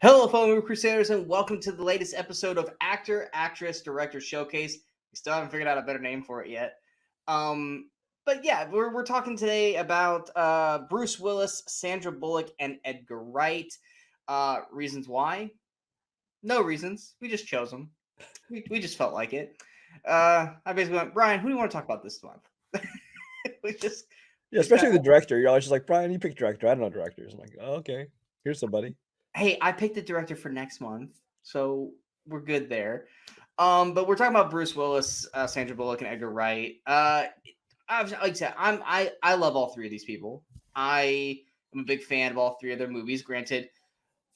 Hello, fellow Movie Crusaders, and welcome to the latest episode of Actor, Actress, Director Showcase. We still haven't figured out a better name for it yet. But yeah, we're talking today about Bruce Willis, Sandra Bullock, and Edgar Wright. Reasons why? No reasons. We just chose them. We just felt like it. I basically went, Brian, who do you want to talk about this month? Especially the director. You're always just like, Brian, you pick director. I don't know directors. I'm like, oh, okay, here's somebody. Hey, I picked the director for next month, so we're good there. But we're talking about Bruce Willis, Sandra Bullock, and Edgar Wright. Like I said, I love all three of these people. I am a big fan of all three of their movies. Granted,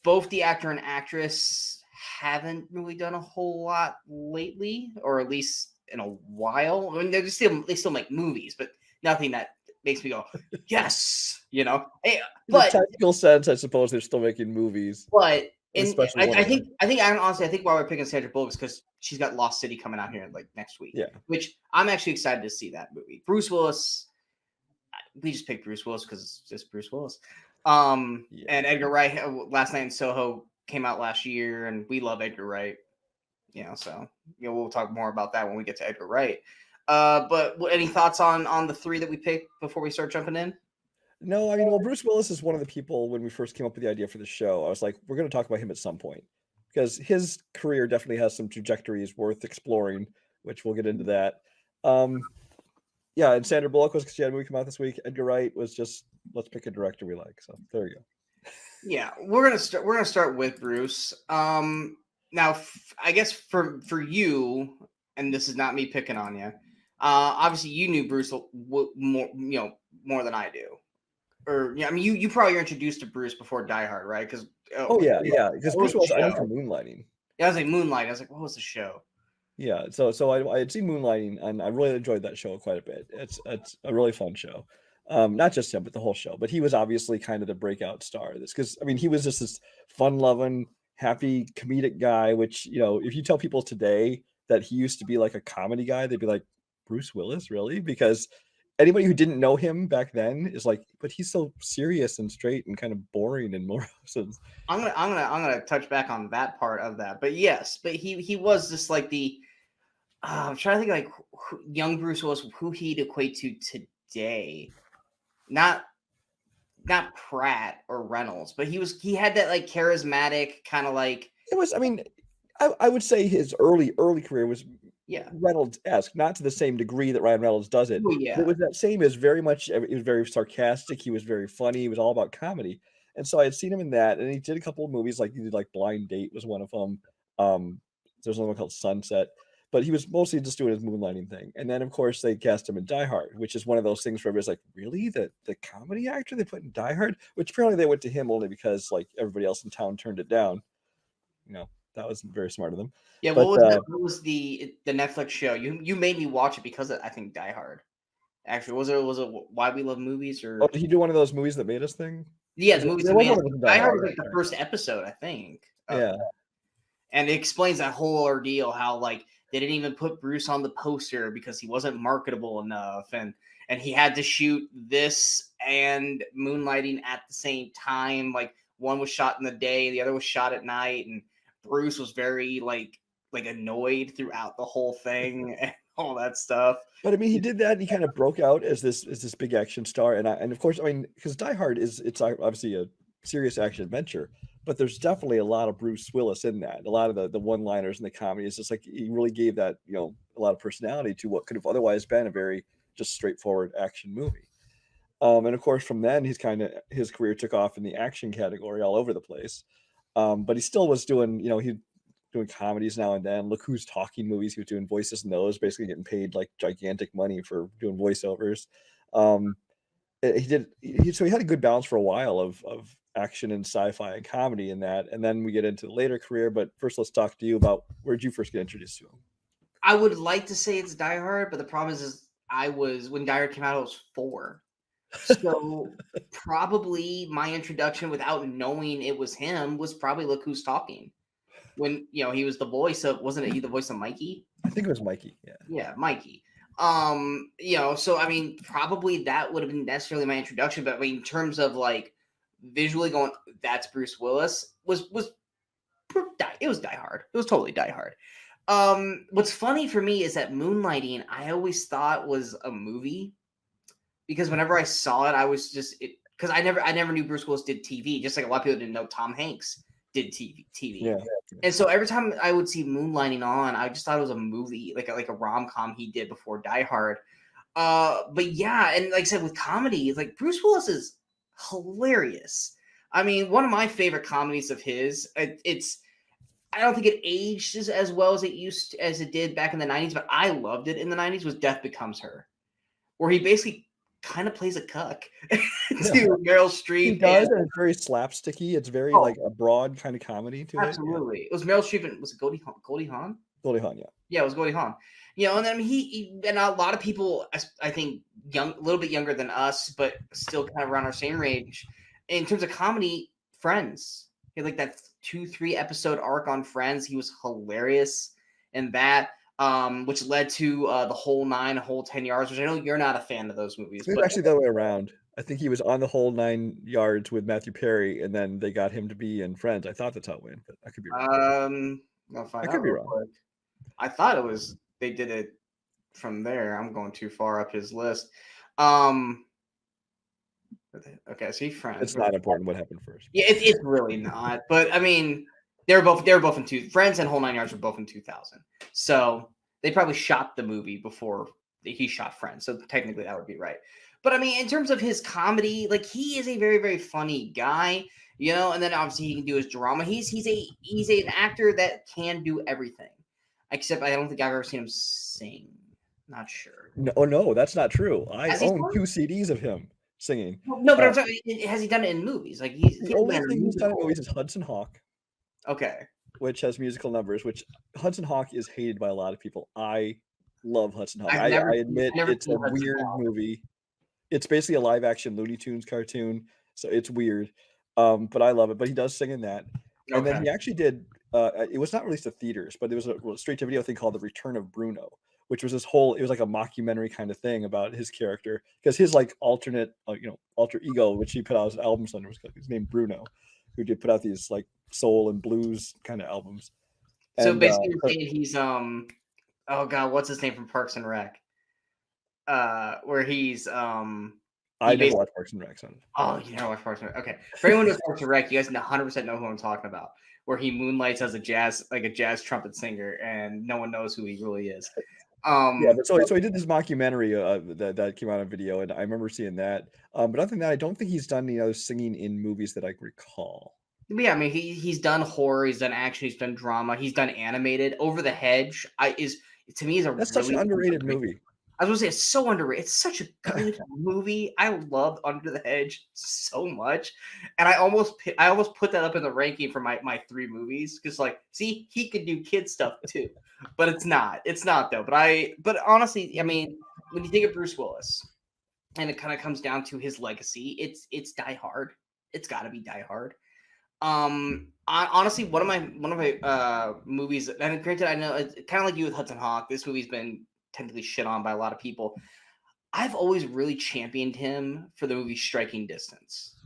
both the actor and actress haven't really done a whole lot lately, or at least in a while. I mean, they still make movies, but nothing that makes me go, yes, you know. Hey, but in a technical sense, I suppose they're still making movies. But I think honestly, I think why we're picking Sandra Bullock is because she's got Lost City coming out here like next week. Yeah, which I'm actually excited to see that movie. Bruce Willis, we just picked Bruce Willis because it's just Bruce Willis. And Edgar Wright, Last Night in Soho came out last year, and we love Edgar Wright. So we'll talk more about that when we get to Edgar Wright. But any thoughts on the three that we picked before we start jumping in? No, I mean, well, Bruce Willis is one of the people when we first came up with the idea for the show. I was like, we're going to talk about him at some point because his career definitely has some trajectories worth exploring, which we'll get into that. Yeah, and Sandra Bullock was because she had a movie come out this week. Edgar Wright was just let's pick a director we like. So there you go. Yeah, we're gonna start with Bruce. Now I guess for you, and this is not me picking on you. Obviously you knew Bruce more than I do. Or I mean, you probably were introduced to Bruce before Die Hard, right? Because because Bruce Willis, I knew from Moonlighting. Yeah, I was like Moonlight. I was like, what was the show? Yeah, so I had seen Moonlighting, and I really enjoyed that show quite a bit. It's a really fun show. Not just him, but the whole show. But he was obviously kind of the breakout star of this because I mean he was just this fun-loving, happy, comedic guy. Which if you tell people today that he used to be like a comedy guy, they'd be like, Bruce Willis, really? Because anybody who didn't know him back then is like, but he's so serious and straight and kind of boring and morose. I'm gonna touch back on that part of that. But yes, but he was just like the. I'm trying to think like young Bruce Willis, who he'd equate to today. Not Pratt or Reynolds, but he had that like charismatic kind of like. It was. I mean, I would say his early career was Reynolds-esque, not to the same degree that Ryan Reynolds does it. Oh, yeah. It was that same as very much. It was very sarcastic. He was very funny. He was all about comedy. And so I had seen him in that, and he did a couple of movies like he did like Blind Date was one of them. There's another one called Sunset. But he was mostly just doing his moonlighting thing. And then, of course, they cast him in Die Hard, which is one of those things where everybody's like, really? The comedy actor they put in Die Hard? Which apparently they went to him only because, like, everybody else in town turned it down. That wasn't very smart of them. Yeah, but, what was the Netflix show? You made me watch it because of, I think, Die Hard. Actually, was it Why We Love Movies? Or did he do one of those Movies That Made Us thing? Yeah, the movies that made us. Die Hard was like the first episode, I think. Yeah. And it explains that whole ordeal, how, like, they didn't even put Bruce on the poster because he wasn't marketable enough, and he had to shoot this and Moonlighting at the same time. Like one was shot in the day, the other was shot at night, and Bruce was very like annoyed throughout the whole thing and all that stuff. But I mean, he did that, and he kind of broke out as this big action star, and of course, I mean, because Die Hard it's obviously a serious action adventure. But there's definitely a lot of Bruce Willis in that. A lot of the one-liners and the comedy is just like he really gave that a lot of personality to what could have otherwise been a very just straightforward action movie. And of course, from then his career took off in the action category all over the place. But he still was doing doing comedies now and then. Look Who's Talking movies. He was doing voices in those, basically getting paid like gigantic money for doing voiceovers. So he had a good balance for a while of action and sci-fi and comedy in that, and then we get into the later career. But first, let's talk to you about where did you first get introduced to him? I would like to say it's Die Hard, but the problem is when Die Hard came out, I was 4. So probably my introduction without knowing it was him was probably Look Who's Talking. When he was the voice of, wasn't it he the voice of Mikey? I think it was Mikey. Yeah, Mikey. So I mean, probably that would have been necessarily my introduction, but I mean, in terms of like visually going, that's Bruce Willis, was It was Die Hard. It was totally Die Hard. What's funny for me is that Moonlighting, I always thought was a movie because whenever I saw it, I was just because I never knew Bruce Willis did TV, just like a lot of people didn't know Tom Hanks did TV. Yeah. And so every time I would see Moonlighting on, I just thought it was a movie, like a rom-com he did before Die Hard. But yeah, and like I said, with comedy, like Bruce Willis is hilarious. I mean, one of my favorite comedies of his, I don't think it aged as well as it did back in the 90s, but I loved it in the 90s, was Death Becomes Her, where he basically kind of plays a cuck to Meryl Streep. He does, and it's very slapsticky. It's very like a broad kind of comedy to absolutely. It was Meryl Streep and was it Goldie Hawn? Goldie Hawn, yeah. Yeah, it was Goldie Hawn. You know, and then he and a lot of people, I think, a little bit younger than us, but still kind of around our same range. In terms of comedy, Friends. He had like that 2-3 episode arc on Friends. He was hilarious in that, which led to the whole 10 yards, which I know you're not a fan of those movies. It's actually the other way around. I think he was on the whole 9 yards with Matthew Perry, and then they got him to be in Friends. I thought that's how it went, but I could be wrong. I could be wrong. I thought it was they did it from there. I'm going too far up his list. Okay, so Friends. It's not important what happened first. Yeah, it's really not. But I mean, they were both in Friends and Whole 9 Yards were both in 2000. So they probably shot the movie before he shot Friends. So technically that would be right. But I mean, in terms of his comedy, like he is a very, very funny guy, you know, and then obviously he can do his drama. He's an actor that can do everything. Except I don't think I've ever seen him sing. Not sure. No, that's not true. I own 2 CDs of him singing. No, but I'm sorry, has he done it in movies? Like the only thing he's done in movies is Hudson Hawk. Okay. Which has musical numbers, which Hudson Hawk is hated by a lot of people. I love Hudson Hawk. I admit it's a weird movie. It's basically a live action Looney Tunes cartoon, so it's weird. But I love it. But he does sing in that. And then he actually did it was not released to theaters, but there was a straight to video thing called The Return of Bruno, which was it was like a mockumentary kind of thing about his character, because his like alternate alter ego, which he put out his albums under, was his name Bruno, who did put out these like soul and blues kind of albums. So basically you're saying he's oh god, what's his name from Parks and Rec? Where he's I never watched Parks and Rec. Oh, you never watched Parks and Rec. Okay. For anyone who's Parks and Rec, you guys 100% know who I'm talking about. Where he moonlights as a jazz trumpet singer, and no one knows who he really is. But so he did this mockumentary that came out on video, and I remember seeing that. But other than that, I don't think he's done any other singing in movies that I recall. Yeah, I mean he's done horror, he's done action, he's done drama, he's done animated. Over the Hedge to me is that's such an underrated movie. I was gonna say it's so underrated. It's such a good movie. I loved Under the Hedge so much, and I almost put that up in the ranking for my 3 movies because like, see, he could do kid stuff too, but it's not though. But honestly, I mean, when you think of Bruce Willis, and it kind of comes down to his legacy, it's Die Hard. It's got to be Die Hard. Honestly, one of my movies, and granted, I know it's kind of like you with Hudson Hawk. This movie's been technically shit on by a lot of people. I've always really championed him for the movie Striking Distance.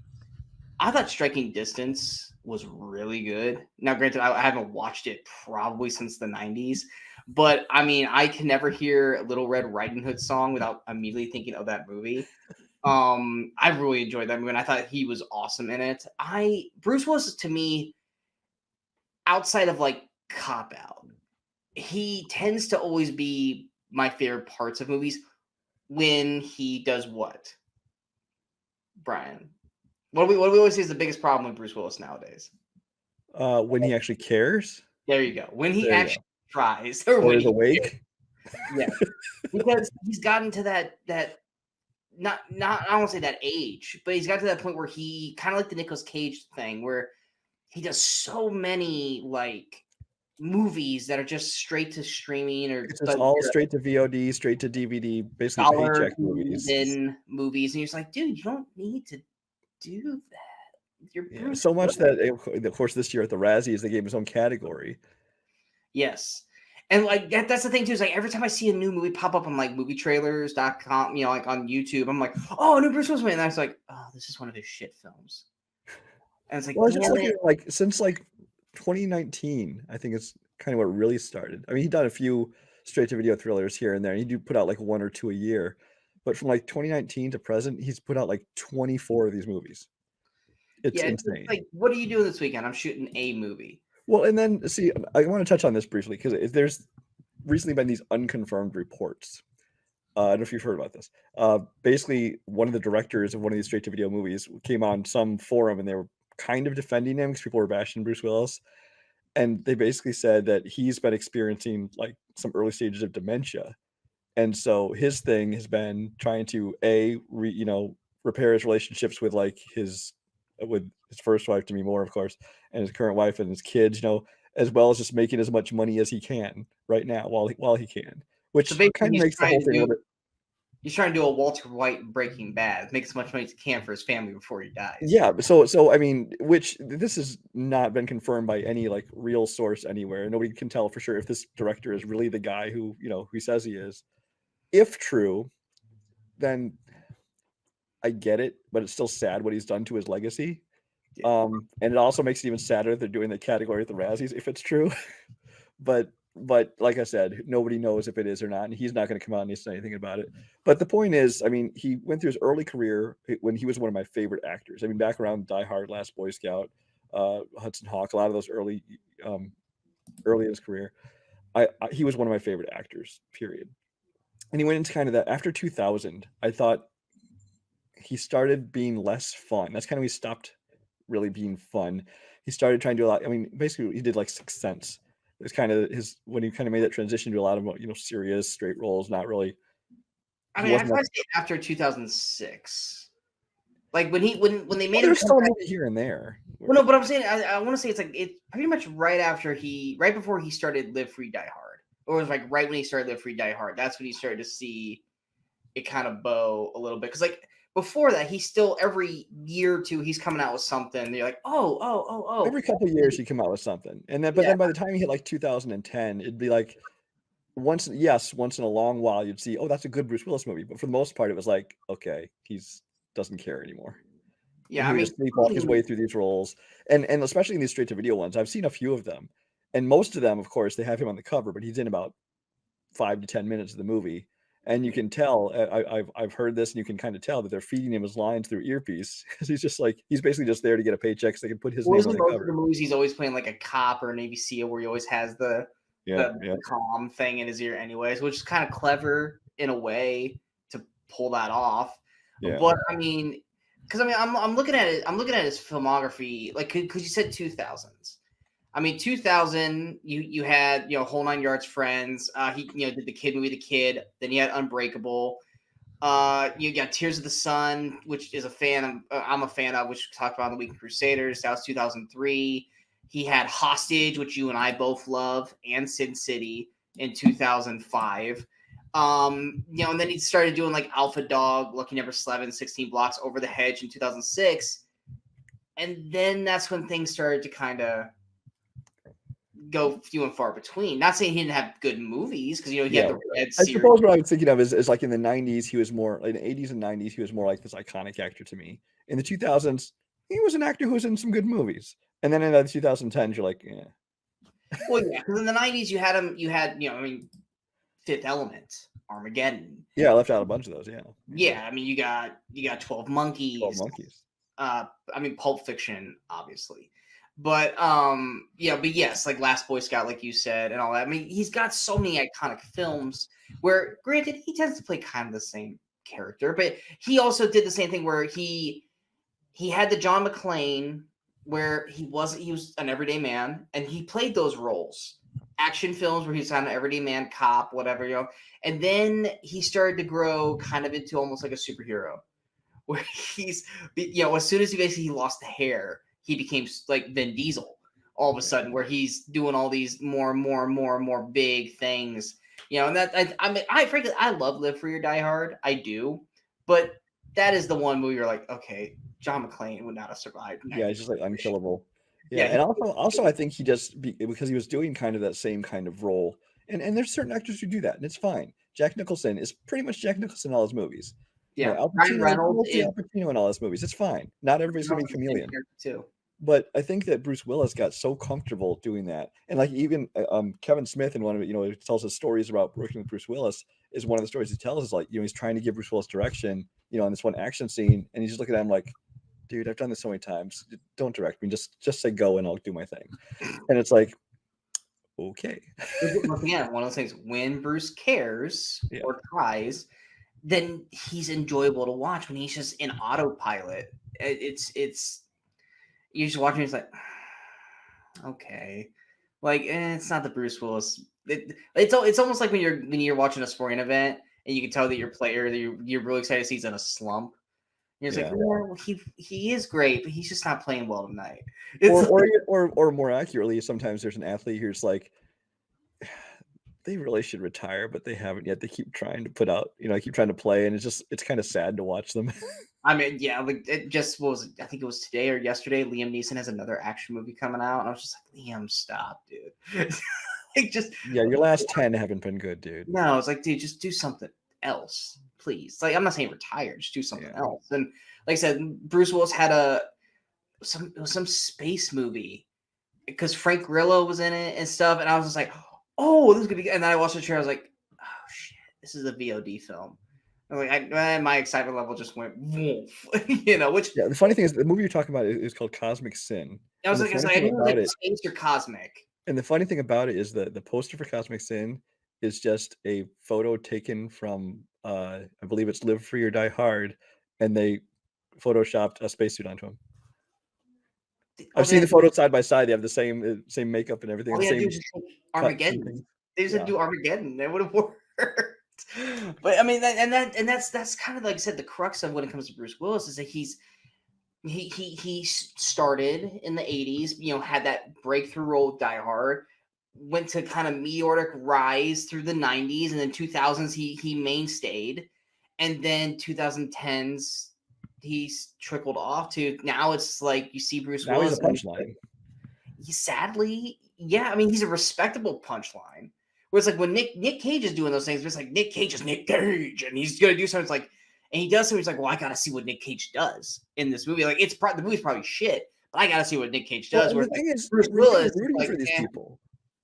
I thought Striking Distance was really good. Now, granted, I haven't watched it probably since the 90s, but I mean, I can never hear Little Red Riding Hood song without immediately thinking of that movie. I really enjoyed that movie, and I thought he was awesome in it. Bruce Willis, to me, outside of like Cop Out, he tends to always be my favorite parts of movies when he does what? Brian, what do we always say is the biggest problem with Bruce Willis nowadays? When he actually cares. There you go. When he actually tries, or when he's awake. Yeah, because he's gotten to that not I don't want to say that age, but he's got to that point where he kind of like the Nicolas Cage thing, where he does so many like movies that are just straight to streaming, or it's just all straight to VOD, straight to DVD, basically paycheck movies. And you're just like, dude, you don't need to do that. You're so much that, of course, this year at the Razzies they gave his own category. Yes, and like that's the thing too. Is like every time I see a new movie pop up on like movietrailers.com, like on YouTube, I'm like, oh, new Bruce Willis movie, and I was like, oh, this is one of his shit films. And it's like, well, it's just like since like 2019, I think is kind of what really started. I mean, he'd done a few straight to video thrillers here and there. He do put out like 1 or 2 a year, but from like 2019 to present, he's put out like 24 of these movies. It's Yeah, it's insane. like, what are you doing this weekend? I'm shooting a movie. Well, and then see, I want to touch on this briefly because there's recently been these unconfirmed reports. I don't know if you've heard about this. Basically, one of the directors of one of these straight to video movies came on some forum and they were kind of defending him because people were bashing Bruce Willis. And they basically said that he's been experiencing like some early stages of dementia. And so his thing has been trying to repair his relationships with like his first wife, Demi Moore, of course, and his current wife and his kids, as well as just making as much money as he can right now while he can, which So basically, kind of makes the whole thing a little bit. He's trying to do a Walter White Breaking Bad, make as much money as he can for his family before he dies. Yeah, so I mean, which this has not been confirmed by any like real source anywhere. Nobody can tell for sure if this director is really the guy who he says he is. If true, then I get it, but it's still sad what he's done to his legacy. Yeah. And it also makes it even sadder that they're doing the category at the Razzies if it's true. but like I said, nobody knows if it is or not, and he's not going to come out and say anything about it. But the point is, I mean, he went through his early career when he was one of my favorite actors. I mean, back around Die Hard, Last Boy Scout, Hudson Hawk, a lot of those early in his career, he was one of my favorite actors, period. And he went into kind of that after 2000. I thought he started being less fun. That's kind of when he stopped really being fun. He started trying to do a lot. I mean, basically, he did like Sixth Sense. It was kind of when he kind of made that transition to a lot of serious straight roles. Not really. I mean, I'd say after 2006, like when they made him. There's still a movie here and there. Well, no, but I'm saying I want to say it's pretty much right before he started Live Free Die Hard, or it was like right when he started Live Free Die Hard. That's when he started to see it kind of bow a little bit, because like before that, he's still every year or two he's coming out with something. You're like, oh. Every couple of years he come out with something, and then then by the time he hit like 2010, it'd be like once in a long while you'd see, oh, that's a good Bruce Willis movie. But for the most part, it was like, okay, doesn't care anymore. Yeah, he would just sleepwalk his way through these roles, and especially in these straight to video ones, I've seen a few of them, and most of them, of course, they have him on the cover, but he's in about 5 to 10 minutes of the movie. And you can tell, I've heard this, and you can kind of tell that they're feeding him his lines through earpiece, because he's basically just there to get a paycheck so they can put his name on the cover. The movies he's always playing like a cop or an Navy SEAL, where he always has the calm thing in his ear anyways, which is kind of clever in a way to pull that off. Yeah. But I mean, because I'm looking at it, I'm looking at his filmography, like, because you said 2000s. I mean, 2000, you had, Whole Nine Yards, Friends. He, did the kid movie, The Kid. Then you had Unbreakable. You got Tears of the Sun, which is I'm a fan of, which we talked about in the Movie Crusaders. That was 2003. He had Hostage, which you and I both love, and Sin City in 2005. And then he started doing like Alpha Dog, Lucky Never Slept, 16 Blocks Over the Hedge in 2006. And then that's when things started to kind of go few and far between. Not saying he didn't have good movies, because he had the Red series. I suppose what I was thinking of is like in the 90s, he was more like in the 80s and 90s, he was more like this iconic actor to me. In the 2000s, he was an actor who was in some good movies, and then in the 2010s, you're like, yeah. Well, yeah, because in the 90s, you had Fifth Element, Armageddon. Yeah, I left out a bunch of those. Yeah, I mean, you got 12 Monkeys. 12 Monkeys. Pulp Fiction, obviously. But but yes, like Last Boy Scout, like you said, and all that. I mean, he's got so many iconic films where, granted, he tends to play kind of the same character, but he also did the same thing where he had the John McClane, where he was an everyday man, and he played those roles. Action films where he's kind of an everyday man, cop, whatever, and then he started to grow kind of into almost like a superhero, where he's, as soon as he lost the hair, he became like Vin Diesel all of a sudden, where he's doing all these more and more big things, and that, I frankly, I love Live Free or Die Hard. I do. But that is the one movie you're like, okay, John McClane would not have survived. Yeah, he's just like unkillable. Yeah. And also I think he just, because he was doing kind of that same kind of role, and there's certain actors who do that, and it's fine. Jack Nicholson is pretty much Jack Nicholson in all his movies. Yeah, Ryan Reynolds is Al Pacino in all his movies. It's fine. Not everybody's going to be a chameleon. Too. But I think that Bruce Willis got so comfortable doing that, and like even Kevin Smith in one of it, he tells us stories about working with Bruce Willis. Is one of the stories he tells is like, he's trying to give Bruce Willis direction, on this one action scene, and he's just looking at him like, dude, I've done this so many times. Don't direct me. Just say go, and I'll do my thing. And it's like, okay. Once again, one of those things, when Bruce cares or tries, then he's enjoyable to watch. When he's just in autopilot, it's you're just watching. It's like, okay, like it's not the Bruce Willis. It's almost like when you're watching a sporting event and you can tell that your player that you're really excited to see is in a slump. You're just like, well, he is great, but he's just not playing well tonight. Or more accurately, sometimes there's an athlete who's like, they really should retire, but they haven't yet. They keep trying to put out, keep trying to play, and it's kind of sad to watch them. I mean, yeah, like it just was. I think it was today or yesterday. Liam Neeson has another action movie coming out, and I was just like, Liam, stop, dude. Your last 10 haven't been good, dude. No, it's like, dude, just do something else, please. Like, I'm not saying retire, just do something else. And like I said, Bruce Willis had some space movie because Frank Grillo was in it and stuff, and I was just like, oh, this is gonna be good. And then I watched the trailer, I was like, oh shit, this is a VOD film. My excitement level just went woof, which the funny thing is the movie you're talking about is called Cosmic Sin. I was like, I knew it was space or cosmic. And the funny thing about it is that the poster for Cosmic Sin is just a photo taken from I believe it's Live Free or Die Hard, and they photoshopped a spacesuit onto him. I've seen the photos side by side. They have the same makeup and everything. Armageddon. They just do Armageddon. That would have worked. But I mean, that's kind of like I said, the crux of when it comes to Bruce Willis is that he started in the 80s, had that breakthrough role with Die Hard, went to kind of meteoric rise through the 90s, and then 2000s he mainstayed, and then 2010s he's trickled off to now it's like you see Bruce Willis. He's a punchline. Sadly, I mean, he's a respectable punchline. Where it's like when Nick Cage is doing those things, it's like Nick Cage is Nick Cage, and he's gonna do something. It's like, and he does something. He's like, well, I gotta see what Nick Cage does in this movie. Like, the movie's probably shit, but I gotta see what Nick Cage does. Well, the thing is, Bruce Willis rooting for these people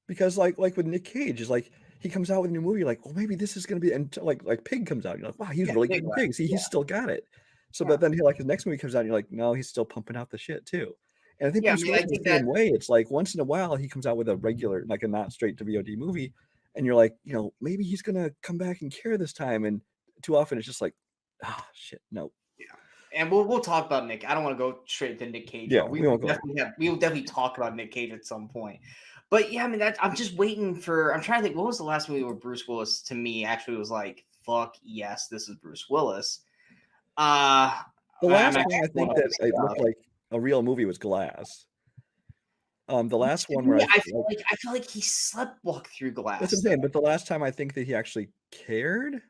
because, like with Nick Cage, is like he comes out with a new movie, like, well, maybe this is gonna be, and like Pig comes out, you're like, wow, he's really good in Pig. See, he's still got it. So, but then his next movie comes out, and you're like, no, he's still pumping out the shit too. And I think Bruce Willis is the same way. It's like once in a while he comes out with a regular, like a not straight to VOD movie. And you're like, maybe he's gonna come back and care this time. And too often it's just like, shit, no. Yeah, and we'll talk about Nick. I don't want to go straight to Nick Cage. Yeah, we will definitely talk about Nick Cage at some point. But yeah, I mean, I'm just waiting for. I'm trying to think. What was the last movie where Bruce Willis to me actually was like, fuck yes, this is Bruce Willis. The last one I think that it looked like a real movie was Glass. The last one where I feel like he sleepwalked through Glass. That's what I'm saying. But the last time I think that he actually cared.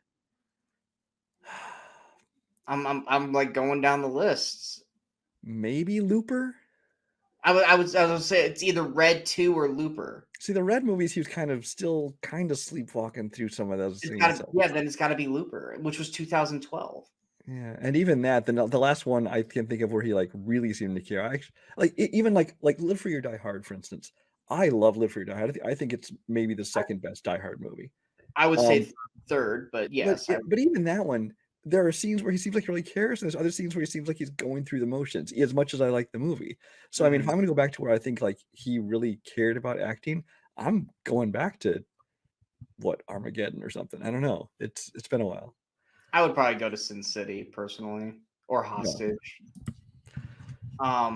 I'm like going down the lists. Maybe Looper. I would say it's either Red 2 or Looper. See, the Red movies, he was kind of sleepwalking through some of those things. Then it's got to be Looper, which was 2012. Yeah, and even that, the last one I can think of where he like really seemed to care. Even like Live Free or Die Hard, for instance. I love Live Free or Die Hard. I think it's maybe the second best Die Hard movie. I would say third, but yes. But even that one, there are scenes where he seems like he really cares, and there's other scenes where he seems like he's going through the motions. As much as I like the movie, so I mean, if I'm going to go back to where I think like he really cared about acting, I'm going back to Armageddon or something. I don't know. It's been a while. I would probably go to Sin City personally, or Hostage. I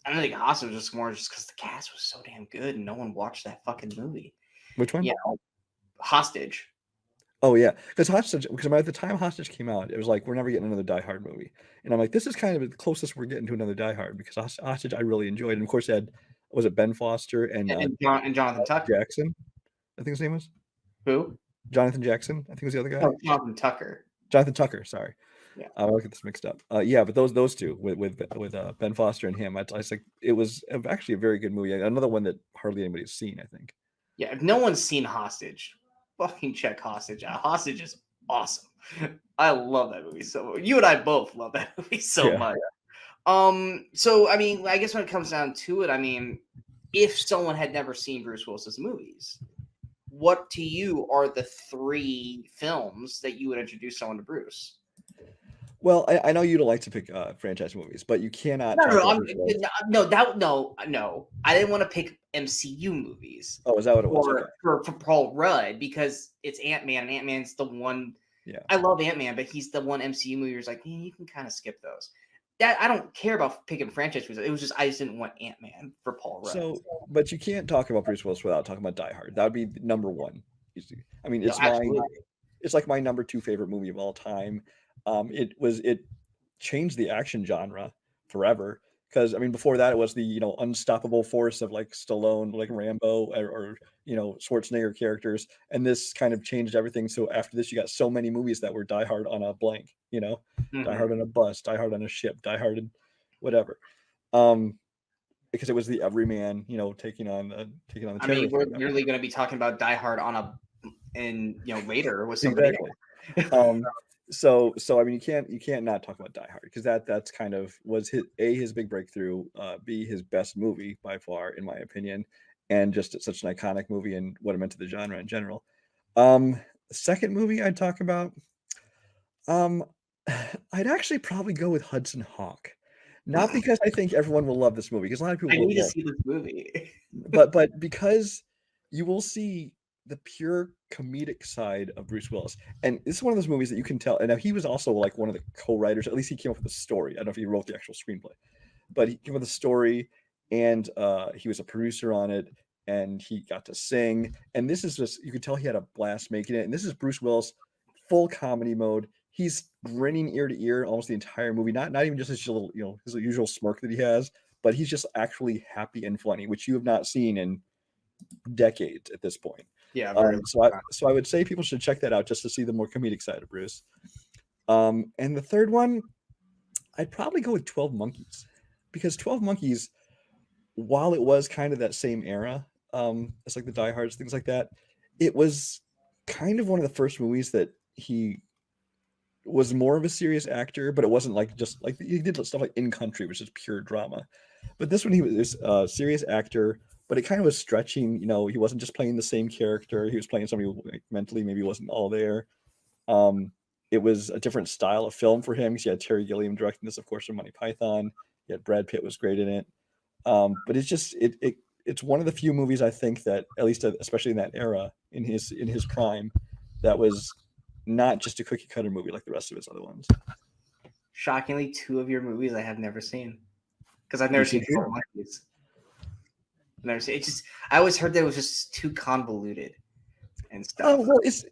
don't think Hostage was more just because the cast was so damn good and no one watched that fucking movie. Which one? Yeah, Hostage. Oh yeah, because by the time Hostage came out, it was like we're never getting another Die Hard movie, and I'm like, this is kind of the closest we're getting to another Die Hard because Hostage I really enjoyed, and of course was it Ben Foster and Jonathan Tucker Jackson? I think his name was who? Jonathan Jackson. I think was the other guy. Oh, Jonathan Tucker. Jonathan Tucker. Sorry. Yeah. I'll get this mixed up. Yeah, but those two with Ben Foster and him, I think it was actually a very good movie. Another one that hardly anybody's seen, I think. Yeah, if no one's seen Hostage, fucking check Hostage out. Hostage is awesome. I love that movie so much. You and I both love that movie so much. So I mean, I guess when it comes down to it, I mean, if someone had never seen Bruce Willis's movies, what to you are the 3 films that you would introduce someone to Bruce? Well, I know you don't like to pick franchise movies, but you cannot No, talk no, about I'm, Bruce Willis. no. I didn't want to pick MCU movies. Oh, is that what it was? Okay. For Paul Rudd, because it's Ant-Man, and Ant-Man's the one. Yeah. I love Ant-Man, but he's the one MCU movie where it's like, man, you can kind of skip those. That I don't care about picking franchise movies. It was just I just didn't want Ant-Man for Paul Rudd. So, but you can't talk about Bruce Willis without talking about Die Hard. That would be number 1. I mean, it's like my number 2 favorite movie of all time. It changed the action genre forever, because I mean, before that it was the unstoppable force of like Stallone, like Rambo, or Schwarzenegger characters, and this kind of changed everything. So after this, you got so many movies that were Die Hard on a blank, Die Hard on a bus, Die Hard on a ship, Die Hard in whatever, because it was the everyman, taking on the I mean, we're literally going to be talking about Die Hard later with somebody. Exactly. So I mean, you can't not talk about Die Hard, because that's kind of was his big breakthrough, B, his best movie by far in my opinion, and just such an iconic movie and what it meant to the genre in general. The second movie I'd talk about, I'd actually probably go with Hudson Hawk, not because I think everyone will love this movie, because a lot of people I need to see this movie, but because you will see the pure comedic side of Bruce Willis. And this is one of those movies that you can tell. And now he was also like one of the co-writers, at least he came up with the story. I don't know if he wrote the actual screenplay, but he came up with the story, and he was a producer on it, and he got to sing. And this is just, you could tell he had a blast making it. And this is Bruce Willis, full comedy mode. He's grinning ear to ear almost the entire movie. Not even just his little, his usual smirk that he has, but he's just actually happy and funny, which you have not seen in decades at this point. Yeah. So I would say people should check that out just to see the more comedic side of Bruce. And the third one, I'd probably go with 12 Monkeys, because 12 Monkeys, while it was kind of that same era, it's like the Die Hards, things like that, it was kind of one of the first movies that he was more of a serious actor, but it wasn't like just like he did stuff like In Country, which is pure drama. But this one, he was a serious actor, but it kind of was stretching. He wasn't just playing the same character. He was playing somebody who mentally maybe wasn't all there. It was a different style of film for him, because you had Terry Gilliam directing this, of course, from Monty Python. You had Brad Pitt was great in it. But it's just it's one of the few movies I think that, at least especially in that era, in his prime, that was not just a cookie cutter movie like the rest of his other ones. Shockingly, 2 of your movies I have never seen, because I've never seen 12 Monkeys. Never seen it. I always heard that it was just too convoluted and stuff. Oh well, it's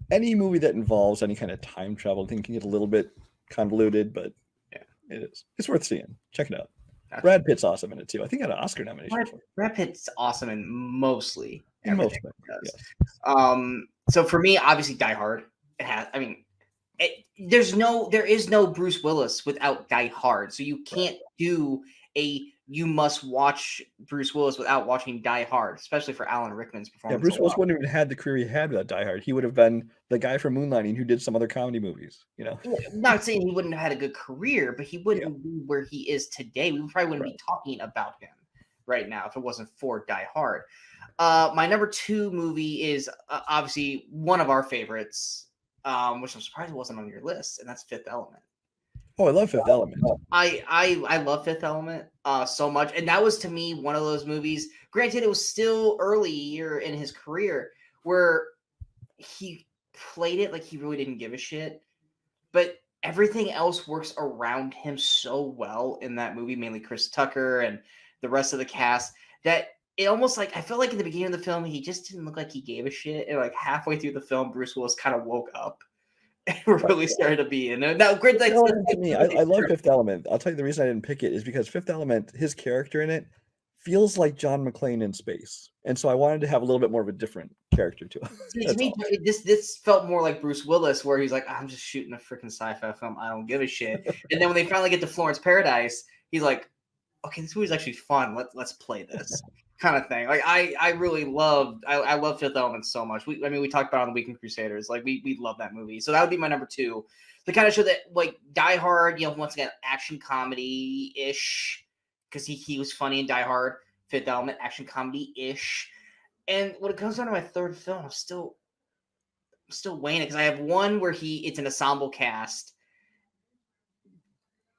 any movie that involves any kind of time travel thing can get a little bit convoluted, but yeah, it is. It's worth seeing. Check it out. Okay. Brad Pitt's awesome in it too. I think he had an Oscar nomination for it. Brad Pitt's awesome in mostly everything. Yes. So for me, obviously, Die Hard. It has. I mean, there is no Bruce Willis without Die Hard. So you can't do you must watch Bruce Willis without watching Die Hard, especially for Alan Rickman's performance. Yeah, Bruce Willis wouldn't have even had the career he had without Die Hard. He would have been the guy from Moonlighting who did some other comedy movies. I'm not saying he wouldn't have had a good career, but he wouldn't be where he is today. We probably wouldn't be talking about him right now if it wasn't for Die Hard. My number 2 movie is obviously one of our favorites, which I'm surprised it wasn't on your list, and that's Fifth Element. Oh, I love Fifth Element. I love Fifth Element so much, and that was to me one of those movies. Granted, it was still earlier in his career where he played it like he really didn't give a shit, but everything else works around him so well in that movie, mainly Chris Tucker and the rest of the cast, that it almost like I felt like in the beginning of the film he just didn't look like he gave a shit, and like halfway through the film, Bruce Willis kind of woke up. Really started to be in it. Now, great. To me, I love Fifth Element. I'll tell you the reason I didn't pick it is because Fifth Element, his character in it, feels like John McClane in space, and so I wanted to have a little bit more of a different character to it. To me, this felt more like Bruce Willis, where he's like, "I'm just shooting a freaking sci-fi film. I don't give a shit." And then when they finally get to Florence Paradise, he's like, okay, this movie's actually fun. Let's play this kind of thing. Like I really loved I love Fifth Element so much. We talked about it on the Weekend Crusaders. Like we love that movie. So that would be my number 2. The kind of show that like Die Hard, once again action comedy ish, because he was funny in Die Hard. Fifth Element, action comedy ish. And when it comes down to my third film, I'm still weighing it because I have one where it's an ensemble cast,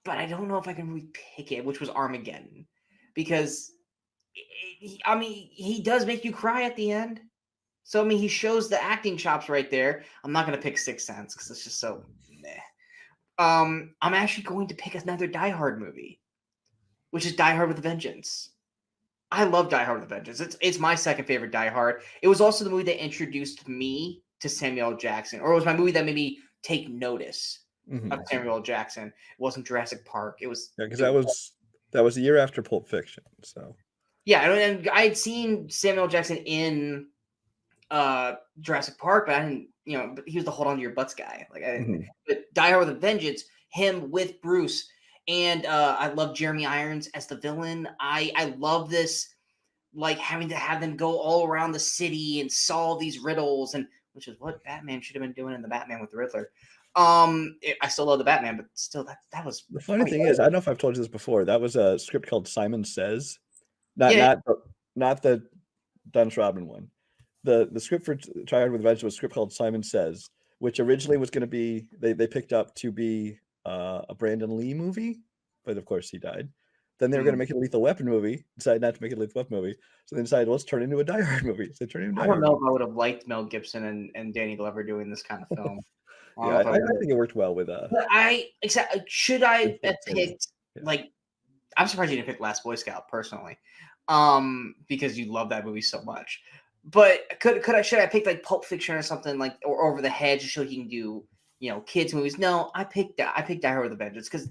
but I don't know if I can really pick it, which was Armageddon, because he does make you cry at the end. So he shows the acting chops right there. I'm not gonna pick Sixth Sense because it's just so meh. I'm actually going to pick another Die Hard movie, which is Die Hard with a Vengeance. I love Die Hard with a Vengeance. It's my second favorite Die Hard. It was also the movie that introduced me to Samuel L. Jackson, or it was my movie that made me take notice of Samuel L. Jackson. It wasn't Jurassic Park. It was because that was a year after Pulp Fiction. So yeah, and I had seen Samuel L. Jackson in Jurassic Park, but I didn't. But he was the hold on to your butts guy. Like I didn't. But Die Hard with a Vengeance, him with Bruce. And I love Jeremy Irons as the villain. I love this, like having to have them go all around the city and solve these riddles, and which is what Batman should have been doing in the Batman with the Riddler. I still love the Batman, but still, that was the funny thing is, I don't know if I've told you this before. That was a script called Simon Says, not the Dennis Rodman one. The script for Die Hard with a Vengeance was a script called Simon Says, which originally was going to be they picked up to be a Brandon Lee movie, but of course he died. Then they were going to make it a Lethal Weapon movie, decided not to make it a Lethal Weapon movie, so they decided, let's turn it into a Die Hard movie. So they turned it into I don't know if I would have liked Mel Gibson and Danny Glover doing this kind of film. Yeah, I think it worked well with should I have picked like I'm surprised you didn't pick Last Boy Scout personally, because you love that movie so much. But should I pick like Pulp Fiction or something like, or Over the Hedge, so he can do kids movies? No, I picked Die Hard with a Vengeance because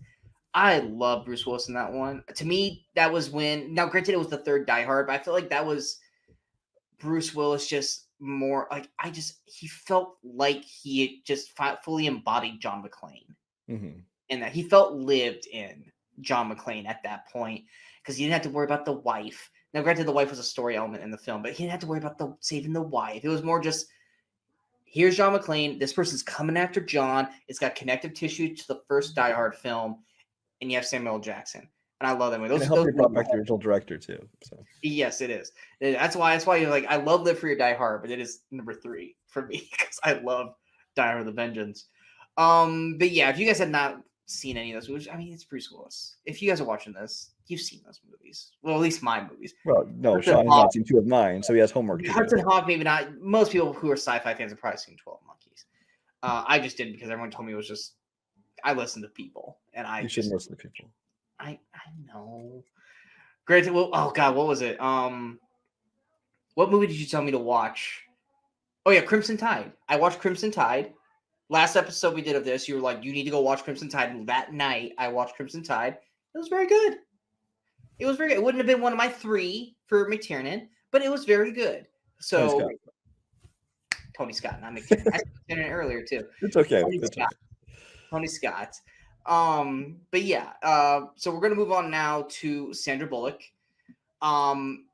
I love Bruce Willis in that one. To me, that was when. Now, granted, it was the third Die Hard, but I feel like that was Bruce Willis just more like he felt like he had just fully embodied John McClane, and that he felt lived in John McClane at that point because he didn't have to worry about the wife. Now, granted, the wife was a story element in the film, but he didn't have to worry about saving the wife. It was more just, here's John McClane. This person's coming after John. It's got connective tissue to the first Die Hard film, and you have Samuel L. Jackson. And I love that movie. Those brought back the original director too. So yes, it is. That's why you're like, I love Live Free or Die Hard, but it is number 3 for me because I love Die Hard with a Vengeance. But yeah, if you guys had not seen any of those movies, it's Bruce Willis. If you guys are watching this, you've seen those movies. Well, at least my movies. Well, no, Sean has not seen 2 of mine, so he has homework. Hudson Hawk, maybe not. Most people who are sci-fi fans have probably seen 12 Monkeys. I just didn't because everyone told me it was just. I listen to people, and you shouldn't listen to people. I know. Granted, well, oh god, what was it? What movie did you tell me to watch? Oh yeah, Crimson Tide. I watched Crimson Tide. Last episode we did of this, you were like, you need to go watch Crimson Tide. And that night, I watched Crimson Tide. It was very good. It was very good. It wouldn't have been one of my 3 for McTiernan, but it was very good. So, Tony Scott, not McTiernan. I said McTiernan earlier too. It's okay. Tony Scott. But yeah. So we're gonna move on now to Sandra Bullock. I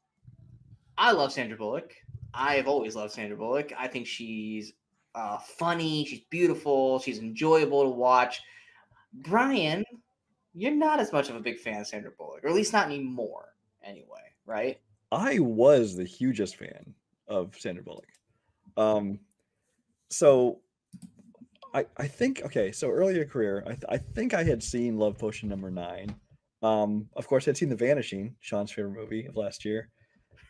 love Sandra Bullock. I have always loved Sandra Bullock. I think she's funny. She's beautiful. She's enjoyable to watch. Brian, you're not as much of a big fan of Sandra Bullock, or at least not anymore. Anyway, right? I was the hugest fan of Sandra Bullock. So I think, okay, so earlier career, I think I had seen Love Potion number 9. Of course, I'd seen The Vanishing, Sean's favorite movie of last year.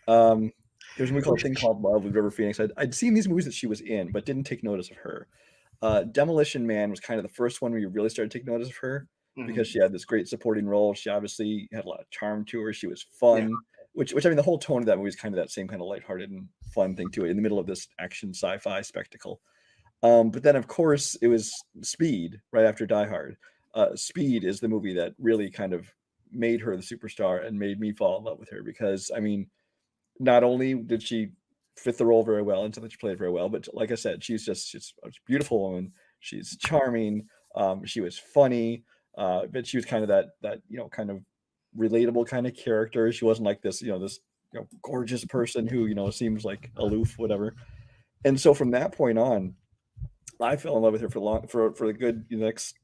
There's a movie called Thing Called Love with River Phoenix. I'd seen these movies that she was in, but didn't take notice of her. Demolition Man was kind of the first one where you really started to take notice of her because she had this great supporting role. She obviously had a lot of charm to her. She was fun, which the whole tone of that movie is kind of that same kind of lighthearted and fun thing to it in the middle of this action sci-fi spectacle. But then, of course, it was Speed right after Die Hard. Speed is the movie that really kind of made her the superstar and made me fall in love with her because, not only did she fit the role very well and so that she played very well, but like I said, she's a beautiful woman. She's charming. She was funny, but she was kind of that kind of relatable kind of character. She wasn't like this, this gorgeous person who seems like aloof, whatever. And so from that point on, I fell in love with her for the good next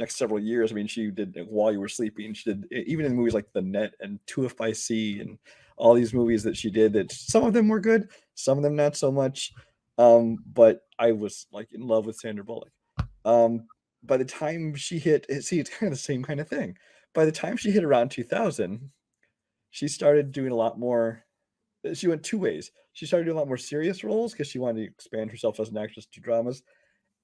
several years. I mean, she did While You Were Sleeping. She did even in movies like The Net and 2 by Sea and all these movies that she did. That some of them were good, some of them not so much. But I was like in love with Sandra Bullock. By the time she hit, it's kind of the same kind of thing. By the time she hit around 2000, she started doing a lot more. She went 2 ways. She started doing a lot more serious roles because she wanted to expand herself as an actress to dramas.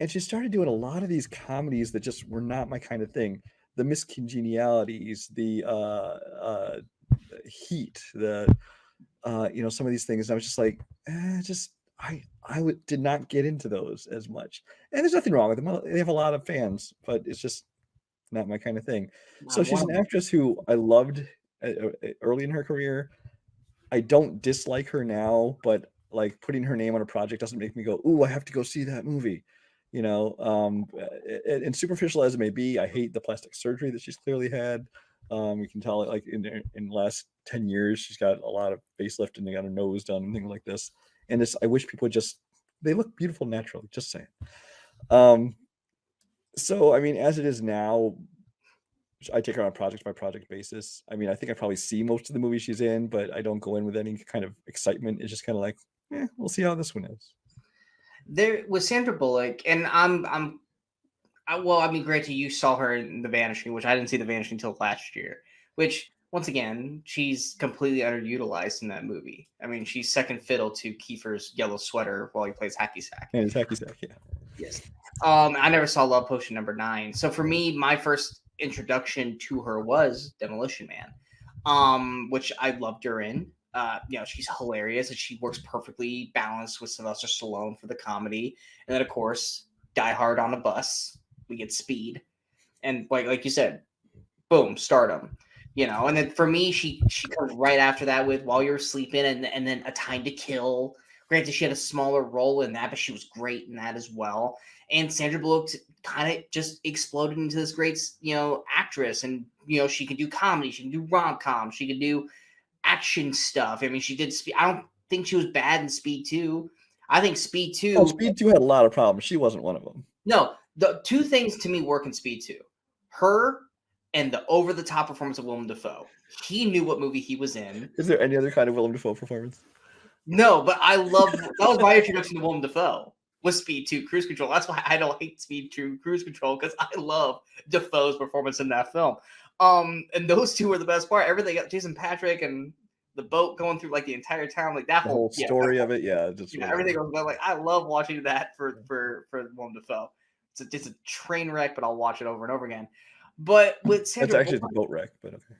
And she started doing a lot of these comedies that just were not my kind of thing. The Miss Congenialities, the Heat, the some of these things. I was just like, did not get into those as much. And there's nothing wrong with them. They have a lot of fans, but it's just not my kind of thing. So she's an actress who I loved early in her career. I don't dislike her now, but like putting her name on a project doesn't make me go, "Ooh, I have to go see that movie." And superficial as it may be, I hate the plastic surgery that she's clearly had. You can tell, like in the last 10 years, she's got a lot of facelift and they got her nose done and things like this. And I wish people would they look beautiful naturally. Just saying. So I mean, as it is now, I take her on a project by project basis. I mean, I think I probably see most of the movies she's in, but I don't go in with any kind of excitement. It's just kind of like, we'll see how this one is. There was Sandra Bullock, and granted, you saw her in The Vanishing, which I didn't see The Vanishing until last year. Which, once again, she's completely underutilized in that movie. I mean, she's second fiddle to Kiefer's yellow sweater while he plays hacky sack. And it's hacky sack, yeah. Yes. I never saw Love Potion #9, so for me, my first introduction to her was Demolition Man, which I loved her in. She's hilarious and she works perfectly balanced with Sylvester Stallone for the comedy. And then, of course, Die Hard on a Bus. We get Speed. And like you said, boom, stardom. And then for me, she comes right after that with While You're Sleeping and then A Time to Kill. Granted, she had a smaller role in that, but she was great in that as well. And Sandra Bullock kind of just exploded into this great, actress. And, she can do comedy. She can do rom-com. She can do action stuff. I mean, she did Speed. I don't think she was bad in Speed 2. I think Speed 2... Oh, Speed 2 had a lot of problems. She wasn't one of them. No, the two things to me work in Speed 2. Her and the over-the-top performance of Willem Dafoe. He knew what movie he was in. Is there any other kind of Willem Dafoe performance? No, but I love... that was my introduction to Willem Dafoe, was Speed 2, Cruise Control. That's why I don't hate Speed 2, Cruise Control, because I love Dafoe's performance in that film. And those two were the best part. Everything, Jason Patrick and the boat going through like the entire town, like that whole story of it, everything was like I love watching that for Willem Dafoe. It's a train wreck, but I'll watch it over and over again. But with Sandra, it's actually the boat wreck, but okay.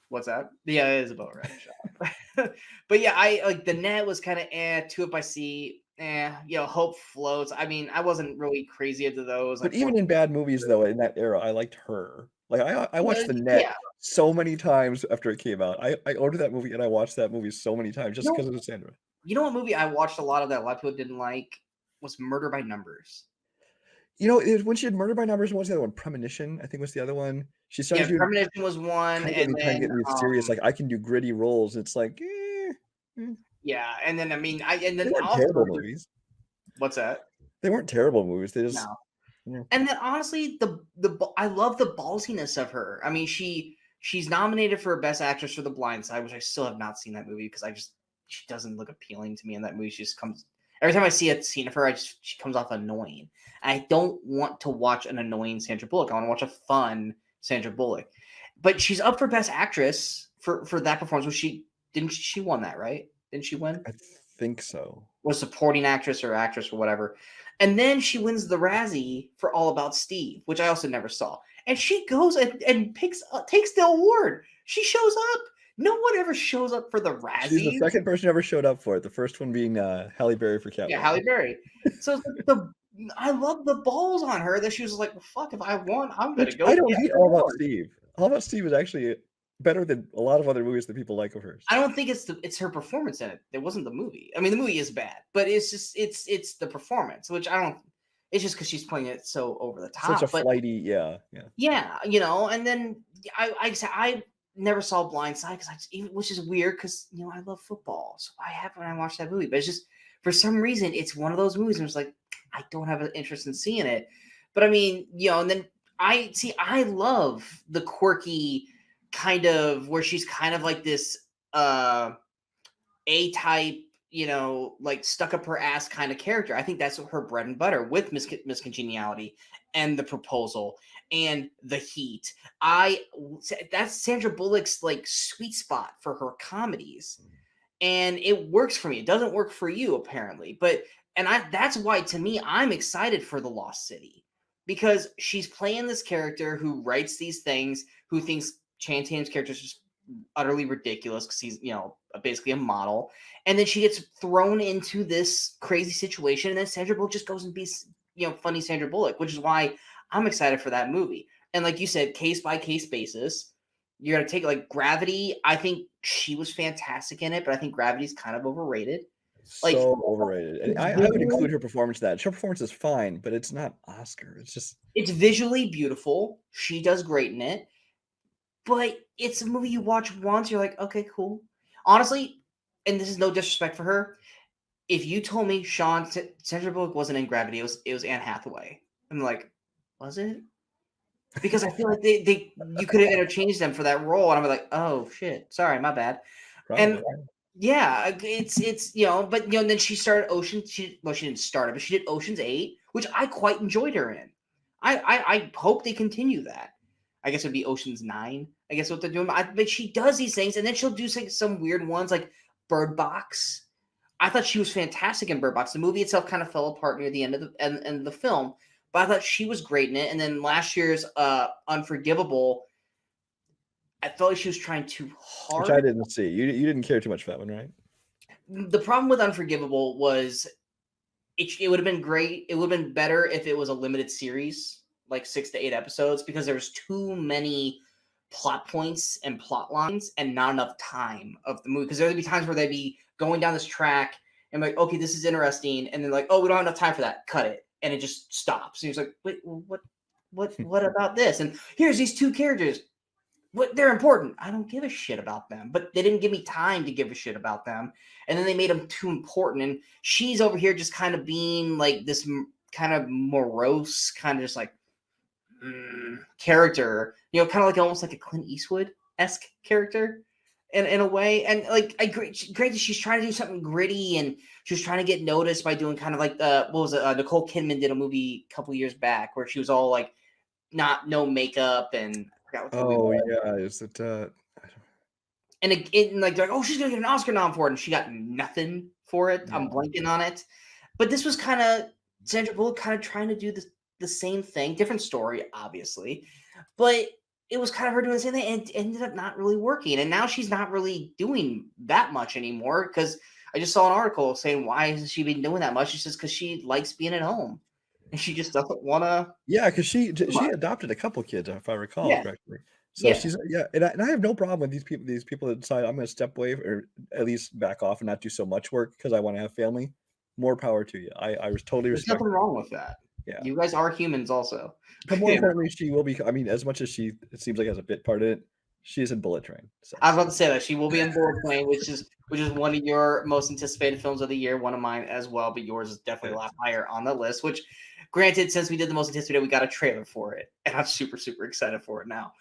What's that? Yeah, it is a boat wreck. But yeah, I like The Net was kind of 2 by Sea. Hope Floats. I mean, I wasn't really crazy into those. But even in bad movies, though, in that era, I liked her. Like I watched The Net so many times after it came out. I ordered that movie and I watched that movie so many times just because of Sandra. You know what movie I watched a lot of that a lot of people didn't like was Murder by Numbers. When she did Murder by Numbers, what was the other one? Premonition, I think, was the other one. She started doing Premonition was one, and then get really serious. Like I can do gritty roles. It's like, yeah, and then they weren't terrible movies. What's that? They weren't terrible movies. They just. No. Yeah. And then honestly, I love the ballsiness of her. I mean, she's nominated for Best Actress for The Blind Side, which I still have not seen that movie because she doesn't look appealing to me in that movie. She just comes every time I see a scene of her, she comes off annoying. And I don't want to watch an annoying Sandra Bullock. I want to watch a fun Sandra Bullock. But she's up for Best Actress for that performance. She won that, right? Didn't she win? I think so. Was supporting actress or whatever. And then she wins the Razzie for All About Steve, which I also never saw. And she goes and takes the award. She shows up. No one ever shows up for the Razzie. She's the second person who ever showed up for it. The first one being Halle Berry for Catwoman. Yeah, Halle Berry. So I love the balls on her that she was like, well, fuck, if I won, I'm going to go. I don't hate All About Steve. All About Steve is actually better than a lot of other movies that people like of hers. I don't think it's her performance in it. It wasn't the movie. I mean, the movie is bad, but it's just it's the performance, which I don't. It's just because she's playing it so over the top. Such a flighty, yeah. Yeah, and then I never saw Blind Side which is weird because I love football, so I have when I watched that movie. But it's just for some reason it's one of those movies where it's like I don't have an interest in seeing it. But I mean, and then I love the quirky kind of where she's kind of like this A-type, like stuck up her ass kind of character. I think that's her bread and butter with Miss Congeniality and The Proposal and The Heat. That's Sandra Bullock's like sweet spot for her comedies. And it works for me. It doesn't work for you apparently, that's why to me I'm excited for The Lost City, because she's playing this character who writes these things, who thinks Channing Tatum's character is just utterly ridiculous because he's basically a model, and then she gets thrown into this crazy situation, and then Sandra Bullock just goes and be funny Sandra Bullock, which is why I'm excited for that movie. And like you said, case by case basis, you got to take like Gravity. I think she was fantastic in it, but I think Gravity's kind of overrated. Like, so overrated. And I would include her performance in that. Her performance is fine, but it's not Oscar. It's visually beautiful. She does great in it. But it's a movie you watch once, you're like, okay, cool. Honestly, and this is no disrespect for her, if you told me Sandra Bullock wasn't in Gravity, it was Anne Hathaway, I'm like, was it? Because I feel like you could have interchanged them for that role, and I'm like, oh shit, sorry, my bad. probably. And yeah, it's but then she started Ocean. She didn't start it, but she did Ocean's 8, which I quite enjoyed her in. I hope they continue that. I guess it'd be Ocean's 9. I guess what they're doing. But she does these things, and then she'll do some weird ones like Bird Box. I thought she was fantastic in Bird Box. The movie itself kind of fell apart near the end of the film, but I thought she was great in it. And then last year's Unforgivable, I felt like she was trying too hard. Which I didn't see. You didn't care too much for that one, right? The problem with Unforgivable was it would have been great. It would have been better if it was a limited series, like 6 to 8 episodes, because there's too many plot points and plot lines and not enough time of the movie. Because there would be times where they'd be going down this track and like, okay, this is interesting, and then like, oh, we don't have enough time for that. Cut it, and it just stops. And he's like, wait, what about this? And here's these two characters. What, they're important. I don't give a shit about them, but they didn't give me time to give a shit about them. And then they made them too important. And she's over here just kind of being like this kind of morose, kind of just like character, kind of like almost like a Clint Eastwood-esque character in a way. And like, great that she's trying to do something gritty, and she was trying to get noticed by doing kind of like Nicole Kidman did a movie a couple years back where she was all like no makeup and. Oh yeah, is it? And it like they're like, oh, she's gonna get an Oscar nom for it, and she got nothing for it. Yeah. I'm blanking on it, but this was kind of Sandra Bullock kind of trying to do the same thing, different story, obviously, but it was kind of her doing the same thing, and it ended up not really working. And now she's not really doing that much anymore, because I just saw an article saying why hasn't she been doing that much? She says because she likes being at home. And she just doesn't want to. Yeah, because she adopted a couple kids, if I recall correctly. So she's and I have no problem with these people that decide I'm going to step away or at least back off and not do so much work because I want to have family. More power to you. I was totally. There's nothing wrong with that. Yeah, you guys are humans, also. But more importantly, she will be. I mean, as much as it seems like has a bit part in it, she is in Bullet Train. So. I was about to say that she will be in Bullet Train, which is one of your most anticipated films of the year, one of mine as well. But yours is definitely a lot higher on the list. Which, granted, since we did the most anticipated, we got a trailer for it, and I'm super excited for it now.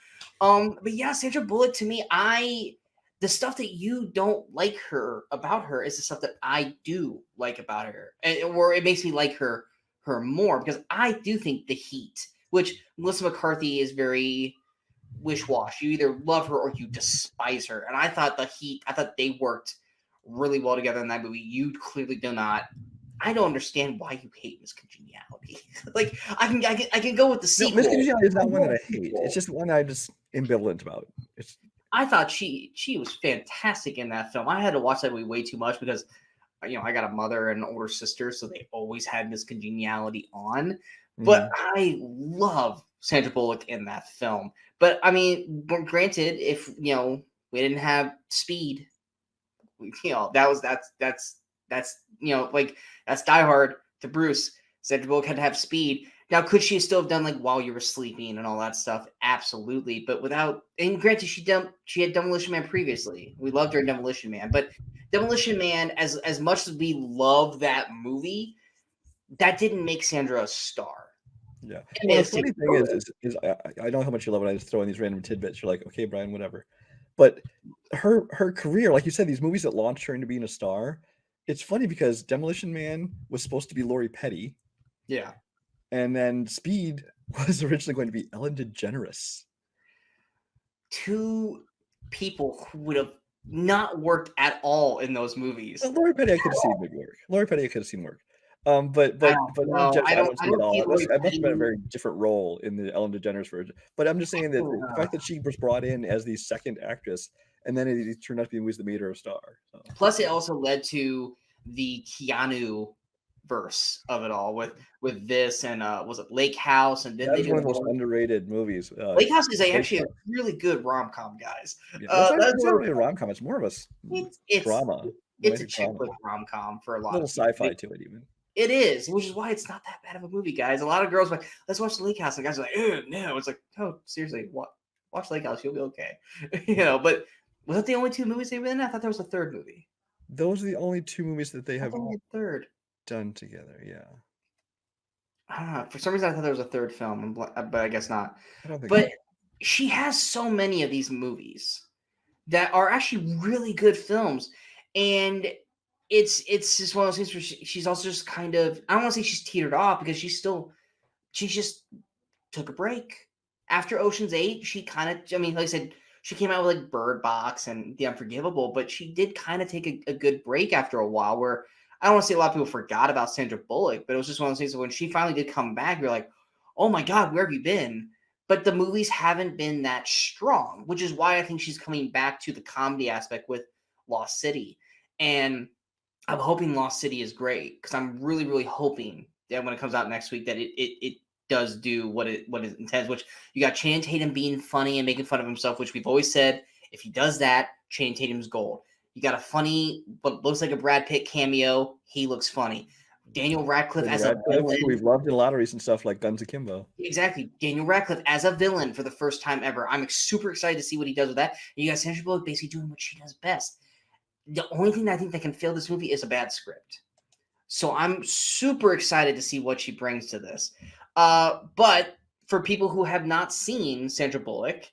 But yeah, Sandra Bullock, to me, the stuff that you don't like about her is the stuff that I do like about her, or it makes me like her more, because I do think The Heat, which Melissa McCarthy is very wish-wash. You either love her or you despise her. And I thought The Heat, I thought they worked really well together in that movie. You clearly do not. I don't understand why you hate Miss Congeniality. Like, I can go with the sequel. Miss Congeniality is not one that I hate. It's just one I'm just ambivalent about. I thought she was fantastic in that film. I had to watch that movie way too much because, I got a mother and an older sister, so they always had Miss Congeniality on. Mm-hmm. But I love Sandra Bullock in that film. But I mean, granted, if we didn't have Speed, that's Die Hard to Bruce. Sandra Bullock had to have Speed. Now, could she still have done like While You Were Sleeping and all that stuff? Absolutely, but without. And granted, she had Demolition Man previously. We loved her in Demolition Man, but Demolition Man, as much as we love that movie, that didn't make Sandra a star. Yeah. It Well, made the us take funny thing is I know how much you love when I just throw in these random tidbits. You're like, okay, Brian, whatever. But her career, like you said, these movies that launched her into being a star. It's funny because Demolition Man was supposed to be Lori Petty, Yeah. and then Speed was originally going to be Ellen DeGeneres. Two people who would have not worked at all in those movies. Well, Lori Petty, I could have seen maybe work. Lori Petty, I could have seen work. But Ellen DeGeneres, I don't see at all. Lori I must have been a Petty. very different role in the Ellen DeGeneres version. But I'm just saying that the fact that she was brought in as the second actress, and then it turned out to be movies that made her a star. So. Plus, it also led to the Keanu verse of it all with this and was it Lake House, and then That they is do one of the most underrated movies. Lake House is actually a really good rom-com, guys. Yeah, it's not really a rom-com. It's more of a drama. It's a chick flick rom-com for a lot. A little sci-fi to it, even. It is, which is why it's not that bad of a movie, guys. A lot of girls are like, let's watch Lake House, and guys are like, no. It's like, no, seriously, watch Lake House, you'll be okay. But was that the only two movies they've been in? I thought there was a third movie. Those are the only two movies that they have third done together. Yeah. I don't know. For some reason, I thought there was a third film, but I guess not. I don't think but she has so many of these movies that are actually really good films, and it's just one of those things where she's also just kind of, I don't want to say she's teetered off, because she just took a break after Ocean's 8. She kind of, I mean, like I said, she came out with like Bird Box and The Unforgivable, but she did kind of take a good break after a while, where I don't want to say a lot of people forgot about Sandra Bullock, but it was just one of those things that when she finally did come back, you're like, oh my God, where have you been? But the movies haven't been that strong, which is why I think she's coming back to the comedy aspect with Lost City. And I'm hoping Lost City is great, because I'm really, really hoping that when it comes out next week that it does do what it intends, which you got Channing Tatum being funny and making fun of himself, which we've always said, if he does that, Channing Tatum's gold. You got a funny, what looks like a Brad Pitt cameo. He looks funny. Daniel Radcliffe as a villain. We've loved in a lot of recent stuff like Guns Akimbo. Exactly. Daniel Radcliffe as a villain for the first time ever. I'm super excited to see what he does with that. And you got Sandra Bullock basically doing what she does best. The only thing that I think that can fail this movie is a bad script. So I'm super excited to see what she brings to this. But for people who have not seen Sandra Bullock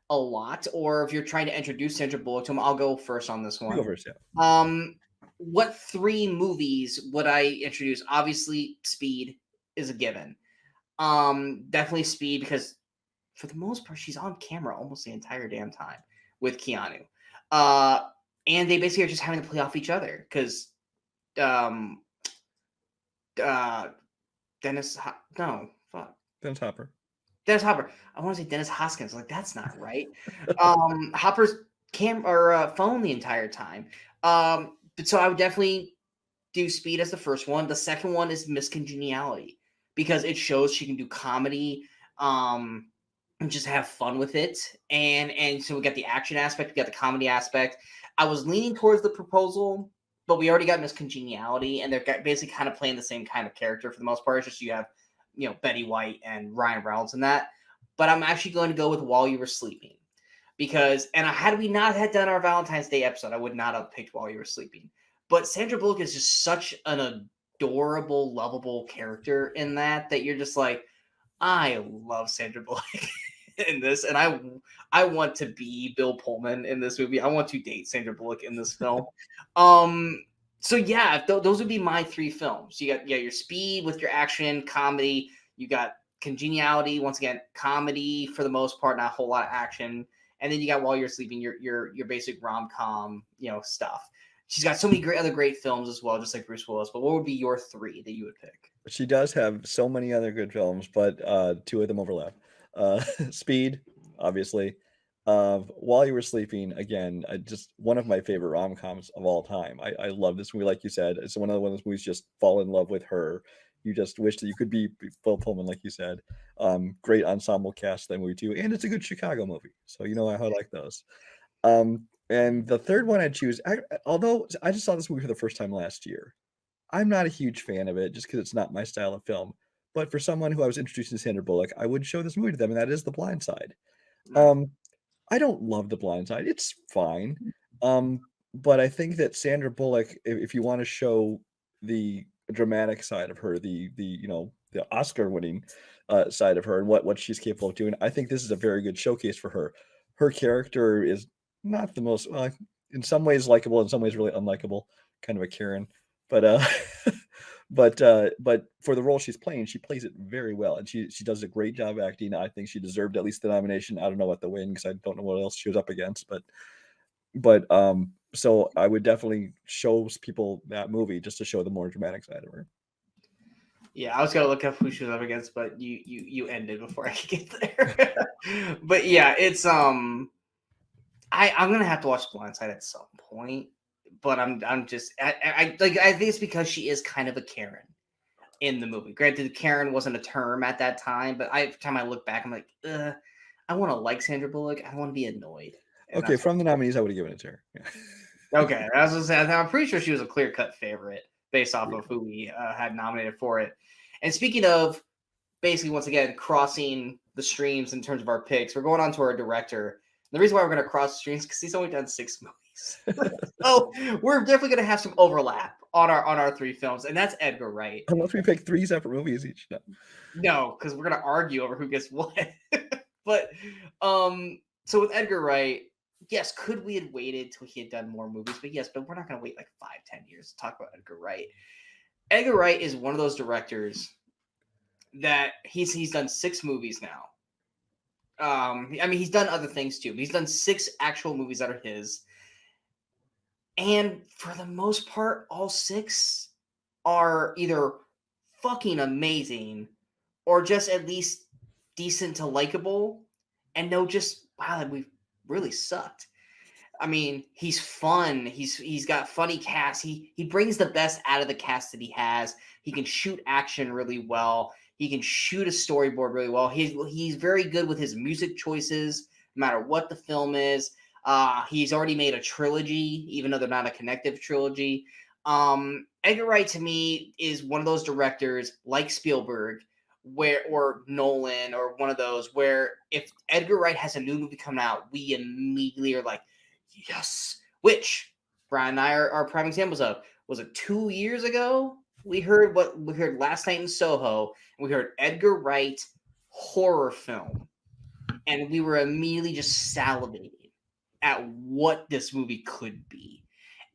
a lot, or if you're trying to introduce Sandra Bullock to them, I'll go first on this one. You go first, yeah. What three movies would I introduce? Obviously, Speed is a given. Definitely Speed, because for the most part, she's on camera almost the entire damn time with Keanu. And they basically are just having to play off each other, because Dennis Hopper. Dennis Hopper. I want to say Dennis Hoskins. Like, that's not right. Hopper's phone the entire time. But so I would definitely do Speed as the first one. The second one is Miss Congeniality, because it shows she can do comedy, and just have fun with it. And so we got the action aspect, we got the comedy aspect. I was leaning towards The Proposal, but we already got Miss Congeniality, and they're basically kind of playing the same kind of character for the most part. It's just you have, Betty White and Ryan Reynolds in that. But I'm actually going to go with While You Were Sleeping, because, and had we not had done our Valentine's Day episode, I would not have picked While You Were Sleeping. But Sandra Bullock is just such an adorable, lovable character in that you're just like, I love Sandra Bullock in this, and I want to be Bill Pullman in this movie. I want to date Sandra Bullock in this film. So yeah, those would be my three films. You got your Speed with your action comedy. You got Congeniality, once again comedy for the most part, not a whole lot of action. And then you got While You're Sleeping, your basic rom-com, stuff. She's got so many other great films as well, just like Bruce Willis. But what would be your three that you would pick? She does have so many other good films, but two of them overlap. Speed, obviously. While You Were Sleeping, again, just one of my favorite rom-coms of all time. I love this movie, like you said. It's one of those movies, just fall in love with her. You just wish that you could be Bill Pullman, like you said. Great ensemble cast that movie too, and it's a good Chicago movie, so how I like those. And the third one I'd choose, although I just saw this movie for the first time last year, I'm not a huge fan of it just because it's not my style of film. But for someone who I was introducing to Sandra Bullock, I would show this movie to them, and that is The Blind Side. Right. I don't love The Blind Side. It's fine. But I think that Sandra Bullock, if you want to show the dramatic side of her, the the Oscar-winning side of her, and what she's capable of doing, I think this is a very good showcase for her. Her character is not the most, in some ways likable, in some ways really unlikable, kind of a Karen. But but for the role she's playing, she plays it very well, and she does a great job acting. I think she deserved at least the nomination. I don't know what the win, because I don't know what else she was up against, but so I would definitely show people that movie just to show the more dramatic side of her. Yeah, I was gonna look up who she was up against, but you ended before I could get there. But yeah, it's I'm gonna have to watch Blindside at some point, but I'm just I think it's because she is kind of a Karen in the movie. Granted, Karen wasn't a term at that time, but every time I look back, I'm like, I want to like Sandra Bullock. I don't want to be annoyed. And Okay, that's from the nominees, I would have given it to her. Yeah. okay. I was gonna say, I'm pretty sure she was a clear cut favorite based off of who we had nominated for it. And speaking of basically, once again, crossing the streams in terms of our picks, we're going on to our director. The reason why we're going to cross the streams because he's only done 6 movies. So we're definitely going to have some overlap on our 3 films, and that's Edgar Wright. Unless we pick 3 separate movies each. No, because we're going to argue over who gets what. But so with Edgar Wright, yes, could we have waited till he had done more movies? But yes, but we're not going to wait like 5-10 years to talk about Edgar Wright. Edgar Wright is one of those directors that he's done 6 movies now. I mean, he's done other things too. But he's done 6 actual movies that are his, and for the most part, all 6 are either fucking amazing or just at least decent to likable, and no, just wow, we've really sucked. I mean, he's fun. He's got funny cast. He brings the best out of the cast that he has. He can shoot action really well. He can shoot a storyboard really well. He's very good with his music choices, no matter what the film is. He's already made a trilogy, even though they're not a connective trilogy. Edgar Wright to me is one of those directors like Spielberg, or Nolan, or one of those where if Edgar Wright has a new movie coming out, we immediately are like, yes. Which Brian and I are prime examples of. Was it 2 years ago? We heard Last Night in Soho, and we heard Edgar Wright horror film, and we were immediately just salivating at what this movie could be.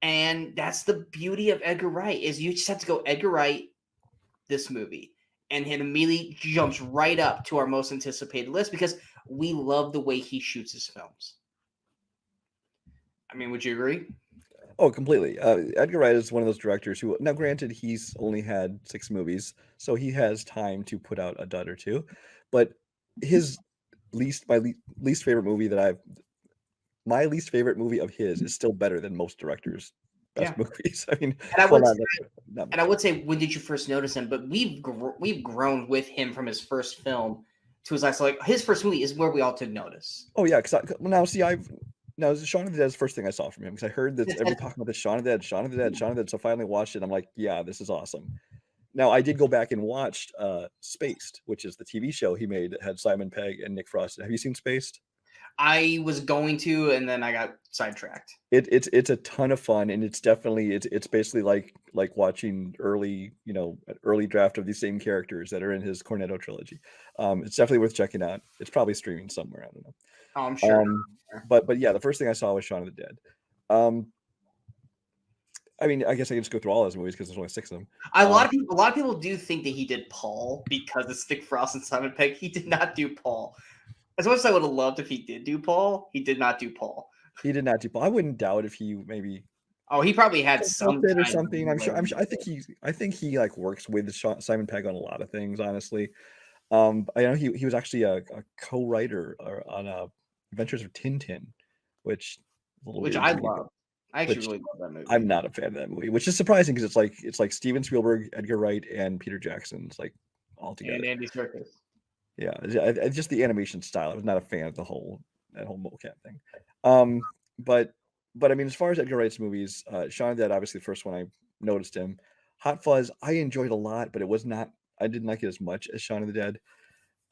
And that's the beauty of Edgar Wright, is you just have to go Edgar Wright, this movie, and it immediately jumps right up to our most anticipated list because we love the way he shoots his films. I mean, would you agree? Oh, completely. Edgar Wright is one of those directors who, now granted, he's only had 6 movies, so he has time to put out a dud or two. But his least favorite movie my least favorite movie of his is still better than most directors' best movies. I mean, and I would say, when did you first notice him? But we've grown with him from his first film to his last. Like his first movie is where we all took notice. Oh yeah, because now, Shaun of the Dead is the first thing I saw from him, because I heard that everybody talking about this Shaun of the Dead. So I finally watched it. And I'm like, yeah, this is awesome. Now, I did go back and watch Spaced, which is the TV show he made that had Simon Pegg and Nick Frost. Have you seen Spaced? I was going to, and then I got sidetracked. It's a ton of fun, and it's definitely it's basically like watching early draft of these same characters that are in his Cornetto trilogy. It's definitely worth checking out. It's probably streaming somewhere. I don't know. Oh, I'm sure. But yeah, the first thing I saw was Shaun of the Dead. I mean, I guess I can just go through all those movies because there's only 6 of them. A lot of people do think that he did Paul because it's Nick Frost and Simon Pegg. He did not do Paul. As much as I would have loved if he did do Paul, he did not do Paul. He did not do Paul. I wouldn't doubt if he maybe. Oh, he probably had some or something. I'm sure. I think he like works with Simon Pegg on a lot of things. Honestly, I know he was actually a co-writer on Adventures of Tintin, which I love. I actually really love that movie. I'm not a fan of that movie, which is surprising because it's like Steven Spielberg, Edgar Wright, and Peter Jackson. It's like all together. And Andy Serkis. Yeah, just the animation style. I was not a fan of that whole mocap thing. But I mean, as far as Edgar Wright's movies, Shaun of the Dead, obviously the first one I noticed him. Hot Fuzz, I enjoyed a lot, but it was not I didn't like it as much as Shaun of the Dead.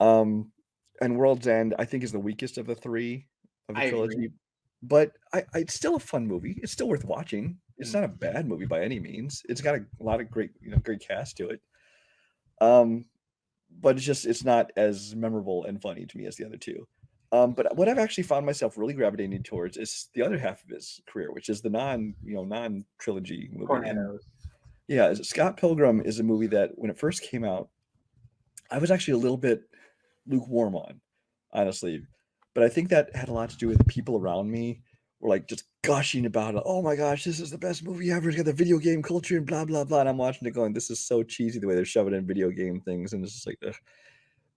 And World's End, I think, is the weakest of the three of the I trilogy. agree. But it's still a fun movie. It's still worth watching. It's not a bad movie by any means. It's got a lot of great, great cast to it. But it's not as memorable and funny to me as the other two. But what I've actually found myself really gravitating towards is the other half of his career, which is the non trilogy movie. And Cornettos. yeah, Scott Pilgrim is a movie that when it first came out, I was actually a little bit lukewarm on, honestly. But I think that had a lot to do with the people around me were like just gushing about it. Oh my gosh, this is the best movie ever. It's got the video game culture and blah blah blah. And I'm watching it going, this is so cheesy the way they're shoving in video game things, and it's just like, ugh.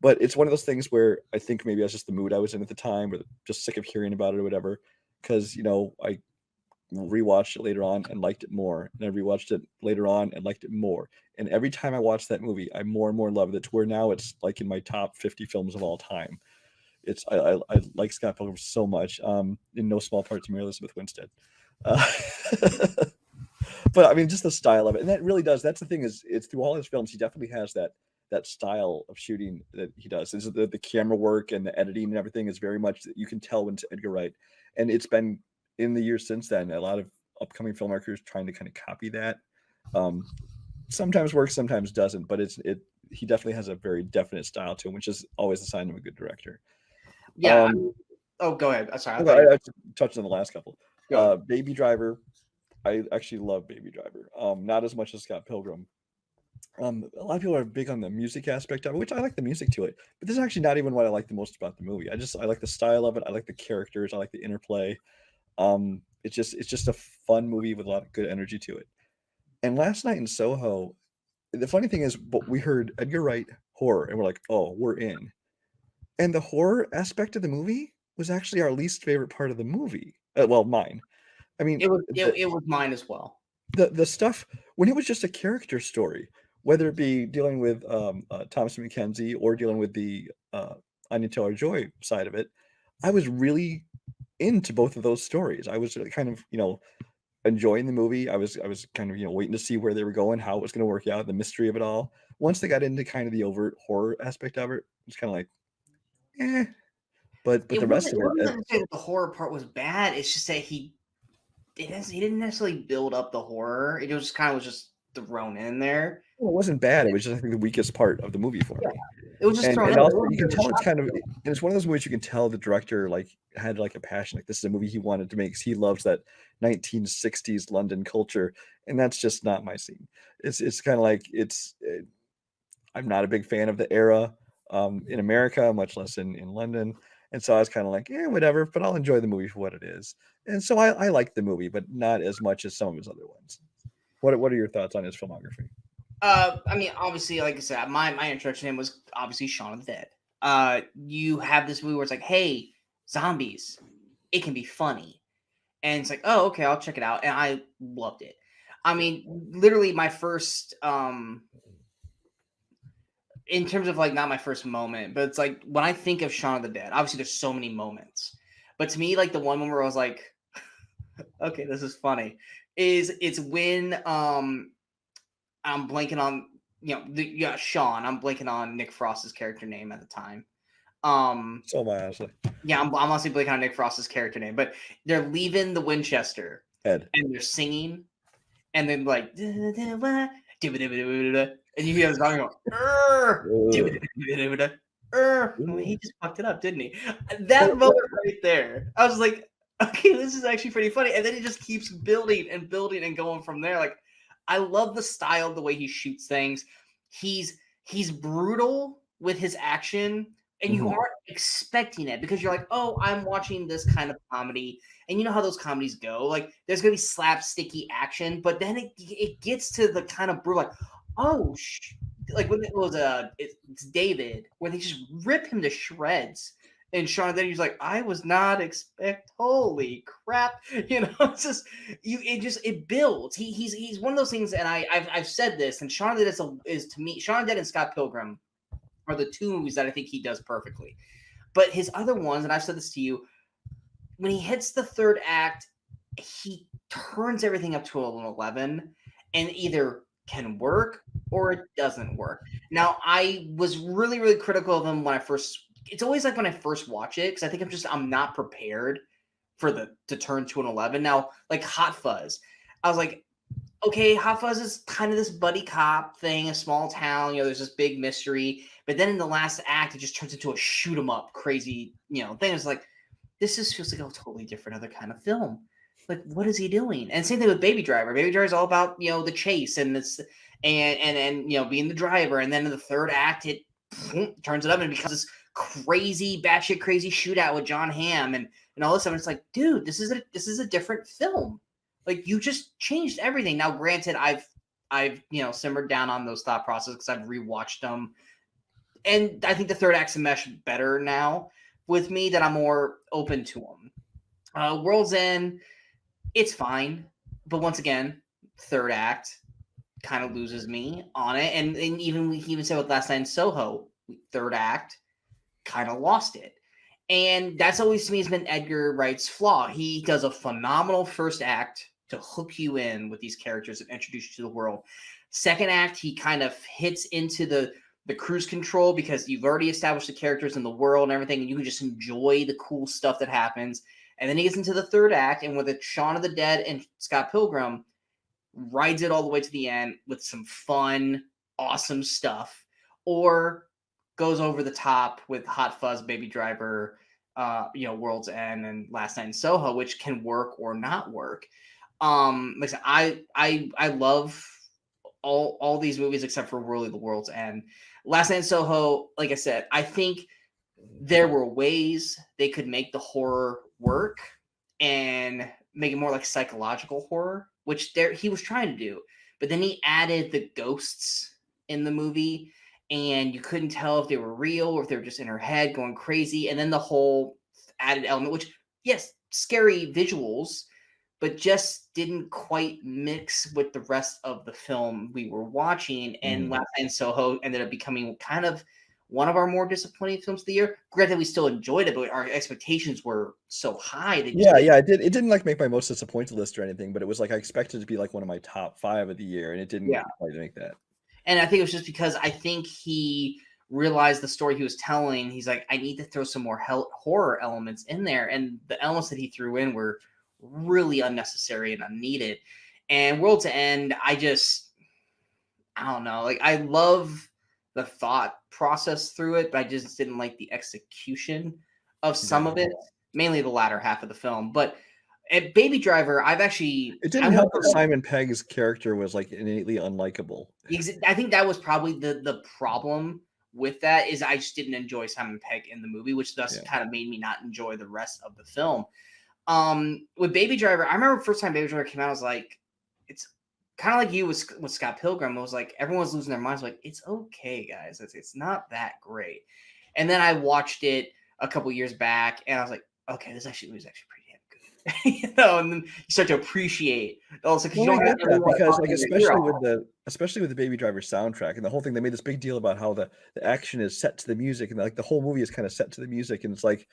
But it's one of those things where I think maybe that's just the mood I was in at the time, or just sick of hearing about it or whatever. Because I rewatched it later on and liked it more, and I rewatched it later on and liked it more. And every time I watch that movie, I more and more love it to where now it's like in my top 50 films of all time. I like Scott Pilgrim so much. In no small part to Mary Elizabeth Winstead. Uh, but I mean, just the style of it, and that really does. That's the thing is, it's through all his films, he definitely has that style of shooting that he does. Is the camera work and the editing and everything is very much that you can tell when it's Edgar Wright, and it's been in the years since then. A lot of upcoming filmmakers trying to kind of copy that. Sometimes works, sometimes doesn't, but he definitely has a very definite style to him, which is always a sign of a good director. Yeah. Go ahead. Sorry. I touched on the last couple. Go. Baby Driver. I actually love Baby Driver. Not as much as Scott Pilgrim. A lot of people are big on the music aspect of it, which I like the music to it. But this is actually not even what I like the most about the movie. I like the style of it. I like the characters. I like the interplay. It's just a fun movie with a lot of good energy to it. And last night in Soho, the funny thing is, but we heard Edgar Wright horror, and we're like, oh, we're in. And the horror aspect of the movie was actually our least favorite part of the movie. Well, mine. I mean, it was mine as well. The stuff when it was just a character story, whether it be dealing with Thomas McKenzie or dealing with the Anya Taylor-Joy side of it, I was really into both of those stories. I was kind of enjoying the movie. I was kind of waiting to see where they were going, how it was going to work out, the mystery of it all. Once they got into kind of the overt horror aspect of it, it was kind of like, eh. But the rest of it, wasn't that the horror part was bad. It's just that he didn't necessarily build up the horror. It was just thrown in there. Well, it wasn't bad. It was just, I think, the weakest part of the movie for me. It was just thrown in. And also, you can tell it's kind of, and it's one of those movies you can tell the director had a passion. Like, this is a movie he wanted to make because he loves that 1960s London culture, and that's just not my scene. It's kind of like I'm not a big fan of the era in America, much less in London. And so I was kind of like, whatever, but I'll enjoy the movie for what it is. And so I like the movie, but not as much as some of his other ones. What are your thoughts on his filmography? I mean, obviously, like I said, my introduction to him was obviously Shaun of the Dead. You have this movie where it's like, hey, zombies, it can be funny. And it's like, oh, okay, I'll check it out. And I loved it. I mean, literally my first, in terms of not my first moment, but it's like when I think of Shaun of the Dead, obviously there's so many moments. But to me, the one moment where I was like, okay, this is funny, it's when I'm blanking on Sean. I'm blanking on Nick Frost's character name at the time. So am I, honestly. Yeah, I'm honestly blanking on Nick Frost's character name, but they're leaving the Winchester. Ed. And they're singing, and then and you hear the song go, he just fucked it up, didn't he? That moment right there, I was like, okay, this is actually pretty funny. And then it just keeps building and building and going from there. I love the style, the way he shoots things. He's brutal with his action, and you aren't expecting it because you're like, oh, I'm watching this kind of comedy. And you know how those comedies go. There's going to be slapsticky action, but then it gets to the kind of brutal, oh, when it was it's David, where they just rip him to shreds. And Shaun, then he's like, I was not holy crap. It's just it builds. He's one of those things, and I've said this, and Shaun of the Dead is to me, Shaun of the Dead and Scott Pilgrim are the two movies that I think he does perfectly. But his other ones, and I've said this to you, when he hits the third act, he turns everything up to an 11 and either can work or it doesn't work. Now, I was really, really critical of him when I first. It's always like when I first watch it because I think I'm not prepared for to turn to an 11. Now, like Hot Fuzz, I was like, okay, Hot Fuzz is kind of this buddy cop thing, a small town. There's this big mystery, but then in the last act, it just turns into a shoot 'em up, crazy, thing. It's like this just feels like a totally different other kind of film. Like, what is he doing? And same thing with Baby Driver. Baby Driver is all about the chase and it's and being the driver. And then in the third act, it turns it up and it becomes this crazy, batshit crazy shootout with John Hamm and all this stuff. It's like, dude, this is a different film. Like, you just changed everything. Now, granted, I've simmered down on those thought processes because I've rewatched them, and I think the third act's mesh better now with me that I'm more open to them. World's End, it's fine, but once again, third act kind of loses me on it, and even we can even say with Last Night in Soho, third act kind of lost it. And that's always to me has been Edgar Wright's flaw. He does a phenomenal first act to hook you in with these characters and introduce you to the world. Second act, he kind of hits into the cruise control because you've already established the characters in the world and everything, and you can just enjoy the cool stuff that happens. And then he gets into the third act, and with Shaun of the Dead and Scott Pilgrim, rides it all the way to the end with some fun, awesome stuff, or goes over the top with Hot Fuzz, Baby Driver, World's End, and Last Night in Soho, which can work or not work. Like I said, I love all these movies except for really The World's End. Last Night in Soho, like I said, I think there were ways they could make the horror work and make it more like psychological horror, which he was trying to do. But then he added the ghosts in the movie, and you couldn't tell if they were real or if they were just in her head going crazy. And then the whole added element, which, yes, scary visuals, but just didn't quite mix with the rest of the film we were watching. And Last Night in Soho ended up becoming kind of one of our more disappointing films of the year. Granted, we still enjoyed it, but our expectations were so high. That it didn't like make my most disappointed list or anything, but it was like I expected it to be like one of my top 5 of the year, and it didn't quite make that. And I think it was just because I think he realized the story he was telling. He's like, I need to throw some more horror elements in there, and the elements that he threw in were really unnecessary and unneeded. And World's End, I don't know. Like, I love the thought process through it, but I just didn't like the execution of some of it, mainly the latter half of the film. But at Baby Driver, it didn't help that Simon Pegg's character was like innately unlikable. I think that was probably the problem with that, is I just didn't enjoy Simon Pegg in the movie, which thus kind of made me not enjoy the rest of the film. With Baby Driver, I remember the first time Baby Driver came out, I was like, it's kind of like you with Scott Pilgrim. It was like everyone's losing their minds. Like, it's okay, guys. It's not that great. And then I watched it a couple years back, and I was like, okay, this actually was actually pretty damn good. And then you start to appreciate also because you don't have because like especially with the Baby Driver soundtrack and the whole thing. They made this big deal about how the action is set to the music, and like the whole movie is kind of set to the music, and it's like,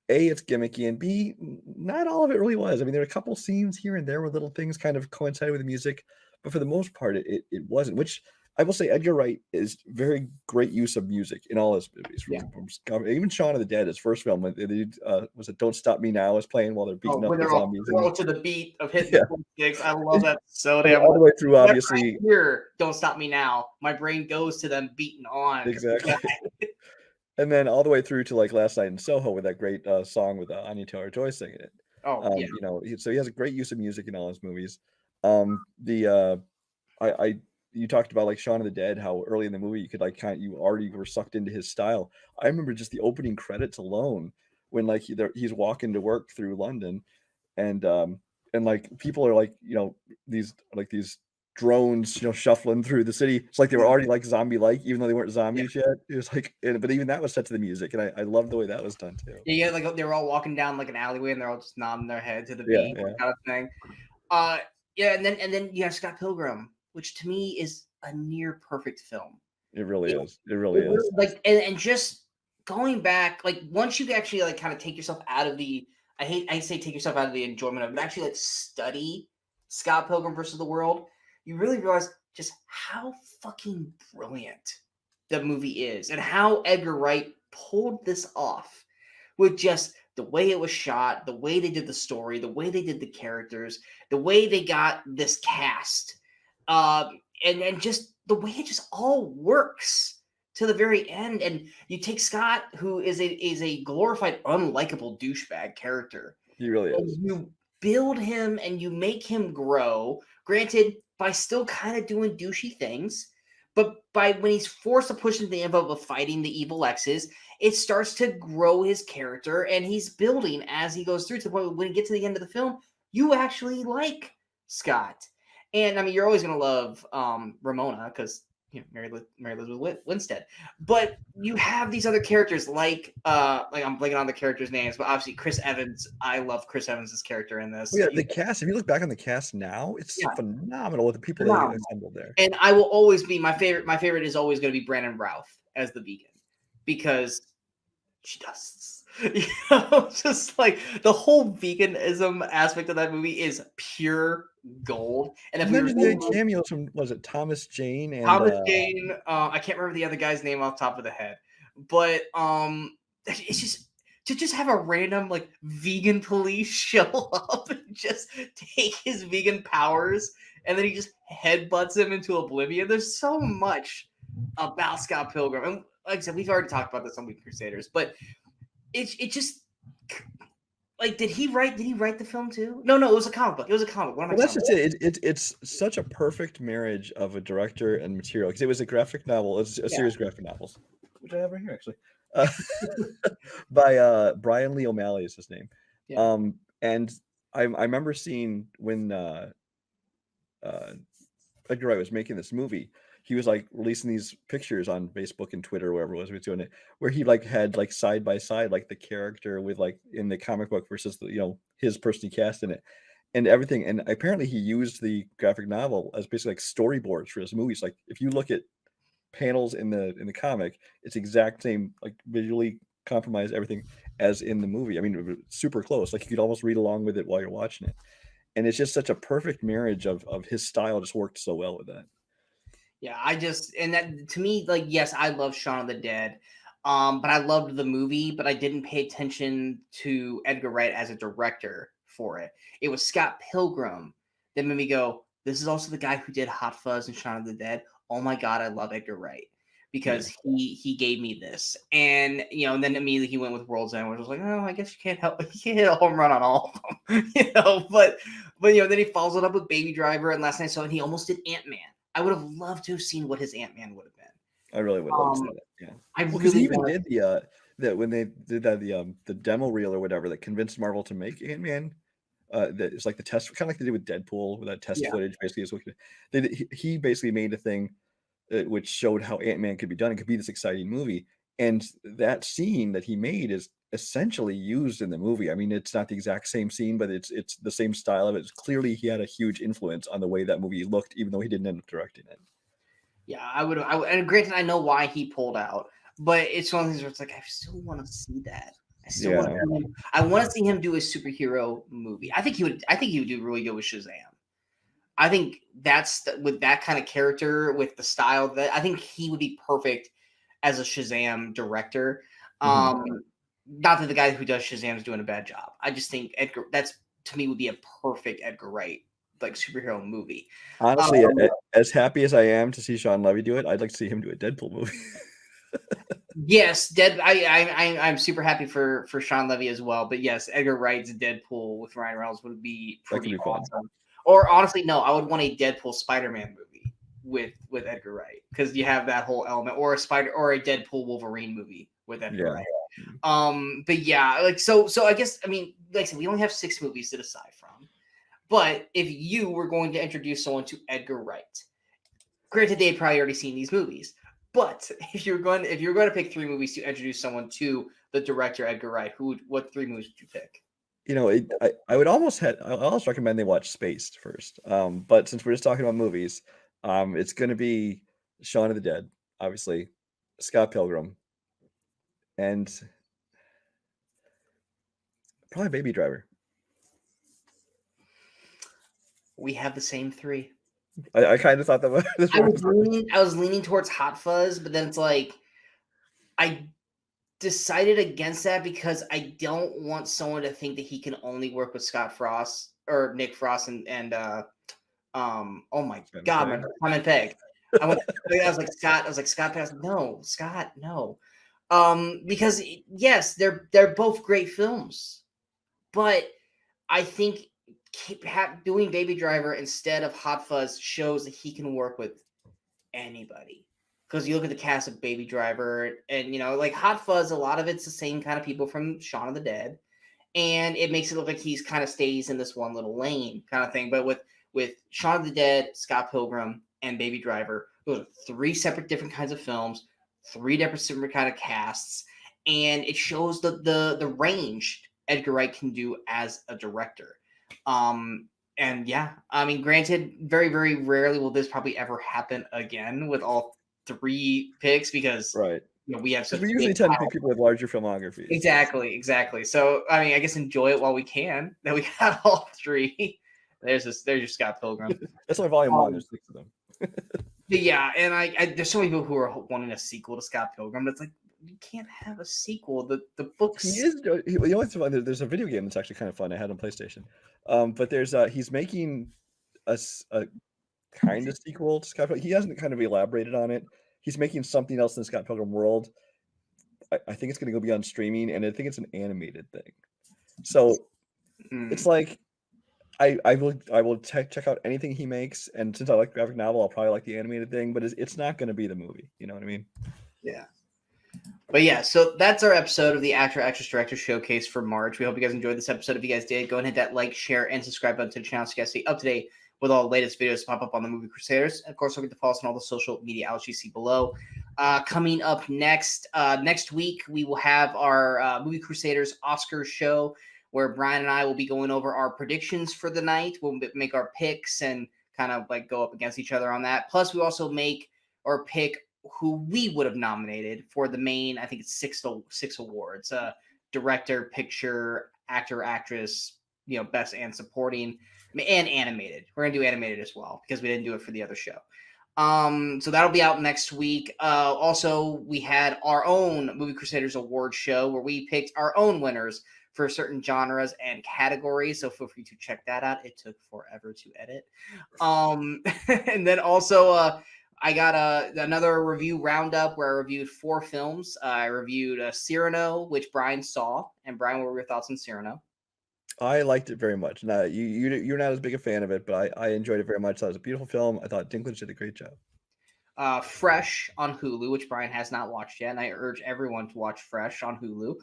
A, it's gimmicky, and B, not all of it really was. I mean, there are a couple scenes here and there where little things kind of coincided with the music, but for the most part, it wasn't. Which I will say, Edgar Wright is very great use of music in all his movies. Even Shaun of the Dead, his first film, was it "Don't Stop Me Now" was playing while they're beating up the zombies. All to the beat of hitting the sticks. I love that so damn. All the way through, obviously. Here, "Don't Stop Me Now," my brain goes to them beating on. Exactly. And then all the way through to like Last Night in Soho with that great song with Anya Taylor-Joy singing it. So he has a great use of music in all his movies. You talked about like Shaun of the Dead, how early in the movie you could like you already were sucked into his style. I remember just the opening credits alone when like he's walking to work through London, and like people are like these drones shuffling through the city. It's like they were already like zombie-like, even though they weren't zombies yet. It was like, but even that was set to the music, and I loved the way that was done too. Yeah, like they were all walking down like an alleyway, and they're all just nodding their head to the beat, kind of thing. And then you have Scott Pilgrim, which to me is a near perfect film. It really is. It really is. Like, and just going back, like once you actually like kind of take yourself out of the, I say take yourself out of the enjoyment of it, but actually like study Scott Pilgrim versus the World, you really realize just how fucking brilliant the movie is and how Edgar Wright pulled this off with just the way it was shot, the way they did the story, the way they did the characters, the way they got this cast, and just the way it just all works to the very end. And you take Scott, who is a glorified, unlikable douchebag character. He really And is. you build him and you make him grow. Granted, by still kind of doing douchey things, but by when he's forced to push into the envelope of fighting the evil X's, it starts to grow his character, and he's building as he goes through to the point where when you get to the end of the film, you actually like Scott. And I mean, you're always going to love Ramona because Mary Elizabeth Winstead, but you have these other characters like I'm blanking on the characters' names, but obviously Chris Evans. I love Chris Evans' character in this. Well, yeah, the cast. If you look back on the cast now, it's phenomenal with the people they assembled there. And I will always be my favorite. My favorite is always going to be Brandon Routh as the vegan because she does. Just like the whole veganism aspect of that movie is pure gold. And if we the cameos from, was it Thomas Jane and Thomas Jane? I can't remember the other guy's name off the top of the head, but it's just to just have a random like vegan police show up and just take his vegan powers, and then he just headbutts him into oblivion. There's so much about Scott Pilgrim, and like I said, we've already talked about this on Movie Crusaders, but it just like did he write the film too? No, it was a comic book. It was a comic. What am I that's just it. It's such a perfect marriage of a director and material because it was a graphic novel. It's a series of graphic novels, which I have right here actually, by Brian Lee O'Malley is his name. Yeah. And I remember seeing when Edgar Wright was making this movie, he was like releasing these pictures on Facebook and Twitter, wherever it was he was doing it, where he like had like side by side like the character with like in the comic book versus the his person he cast in it and everything. And apparently he used the graphic novel as basically like storyboards for his movies. Like if you look at panels in the comic, it's exact same like visually compromised everything as in the movie. I mean, super close. Like you could almost read along with it while you're watching it. And it's just such a perfect marriage of his style. Just worked so well with that. Yeah, and that to me, like, yes, I love Shaun of the Dead, but I loved the movie, but I didn't pay attention to Edgar Wright as a director for it. It was Scott Pilgrim that made me go, this is also the guy who did Hot Fuzz and Shaun of the Dead. Oh my God, I love Edgar Wright because he gave me this. And, and then immediately he went with World's End, which was like, oh, I guess you can't hit a home run on all of them, but then he follows it up with Baby Driver and Last Night So, and he almost did Ant-Man. I would have loved to have seen what his Ant-Man would have been. I really would love to see that. Yeah, because he even did that when they did that the demo reel or whatever that convinced Marvel to make Ant-Man. That it's like the test, kind of like they did with Deadpool, with that test footage. Basically, he basically made a thing which showed how Ant-Man could be done. It could be this exciting movie, and that scene that he made is essentially used in the movie. I mean, it's not the exact same scene, but it's the same style of it. It's clearly he had a huge influence on the way that movie looked, even though he didn't end up directing it. Yeah, I would, and granted, I know why he pulled out, but it's one of these where it's like I still want to see that. I want to see him do a superhero movie. I think he would do really good with Shazam. I think that's with that kind of character, with the style that I think he would be perfect as a Shazam director. Not that the guy who does Shazam is doing a bad job. I just think that's to me would be a perfect Edgar Wright like superhero movie. Honestly, as happy as I am to see Sean Levy do it, I'd like to see him do a Deadpool movie. Yes, I'm super happy for Sean Levy as well. But yes, Edgar Wright's Deadpool with Ryan Reynolds would be pretty awesome. Fun. Or honestly, no, I would want a Deadpool Spider-Man movie with Edgar Wright because you have that whole element, or a Deadpool Wolverine movie with Edgar Wright. But yeah, like so I guess, I mean, like I said, we only have 6 movies to decide from. But if you were going to introduce someone to Edgar Wright, granted they'd probably already seen these movies, but if you're going to pick 3 movies to introduce someone to the director Edgar Wright, what 3 movies would you pick? I would almost recommend they watch Spaced first. But since we're just talking about movies, it's going to be Shaun of the Dead, obviously, Scott Pilgrim, and probably Baby Driver. We have the same 3. I kind of thought that was. I was leaning towards Hot Fuzz, but then it's like I decided against that because I don't want someone to think that he can only work with Scott Frost or Nick Frost and oh my god, my Simon Pegg. I was like Scott Pass. No, Scott, no. Because yes, they're both great films, but I think doing Baby Driver instead of Hot Fuzz shows that he can work with anybody. Because you look at the cast of Baby Driver, and like Hot Fuzz, a lot of it's the same kind of people from Shaun of the Dead, and it makes it look like he's kind of stays in this one little lane kind of thing. But with Shaun of the Dead, Scott Pilgrim, and Baby Driver, those are three separate different kinds of films, three different kind of casts, and it shows the range Edgar Wright can do as a director. And yeah, I mean, granted, very, very rarely will this probably ever happen again with all three picks because Right. we have such we usually tend to pick people with larger filmographies. Exactly. So I mean, I guess enjoy it while we can. That we got all three. There's your Scott Pilgrim. That's only volume 1. There's 6 of them. Yeah, and I there's so many people who are wanting a sequel to Scott Pilgrim. But it's like you can't have a sequel. The books. There's a video game that's actually kind of fun. I had on PlayStation. But there's he's making a kind of sequel to Scott Pilgrim. He hasn't kind of elaborated on it. He's making something else in the Scott Pilgrim world. I think it's going to go be on streaming, and I think it's an animated thing. So it's like I will check out anything he makes, and since I like graphic novel, I'll probably like the animated thing. But it's not going to be the movie. You know what I mean? Yeah. But yeah, so that's our episode of the Actor, Actress, Director Showcase for March. We hope you guys enjoyed this episode. If you guys did, go ahead and hit that like, share, and subscribe button to the channel so you guys stay up to date with all the latest videos pop up on the Movie Crusaders. And of course, don't forget to follow us on all the social media outlets you see below. Coming up next week, we will have our Movie Crusaders Oscars show where Brian and I will be going over our predictions for the night. We'll make our picks and kind of like go up against each other on that. Plus, we also make or pick who we would have nominated for the main, I think it's six awards, director, picture, actor, actress, best and supporting, and animated. We're going to do animated as well because we didn't do it for the other show. So that'll be out next week. Also, we had our own Movie Crusaders Award show where we picked our own winners for certain genres and categories. So feel free to check that out. It took forever to edit. And then also, I got another review roundup where I reviewed 4 films. I reviewed Cyrano, which Brian saw. And Brian, what were your thoughts on Cyrano? I liked it very much. Now, you're not as big a fan of it, but I enjoyed it very much. I thought it was a beautiful film. I thought Dinklage did a great job. Fresh on Hulu, which Brian has not watched yet, and I urge everyone to watch Fresh on Hulu.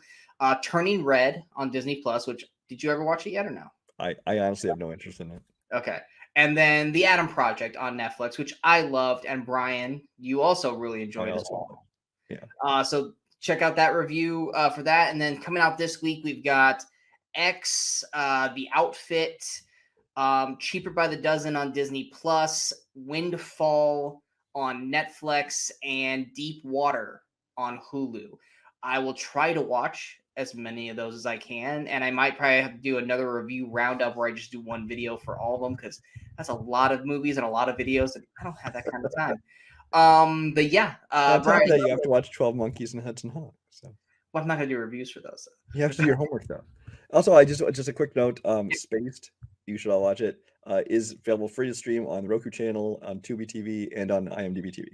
Turning Red on Disney Plus, which did you ever watch it yet or no? I honestly have no interest in it. Okay. And then The Adam Project on Netflix, which I loved, and Brian, you also really enjoyed as well. Yeah. So check out that review for that. And then coming out this week, we've got X, The Outfit, Cheaper by the Dozen on Disney Plus, Windfall on Netflix, and Deep Water on Hulu. I will try to watch as many of those as I can, and I might probably have to do another review roundup where I just do one video for all of them because that's a lot of movies and a lot of videos, and I don't have that kind of time. But yeah, Brian, you have to watch 12 Monkeys and Hudson Hawk. So. Well, I'm not gonna do reviews for those. You have to do your homework though. Also, just a quick note: Spaced, you should all watch it. Is available free to stream on the Roku channel, on Tubi TV, and on IMDb TV.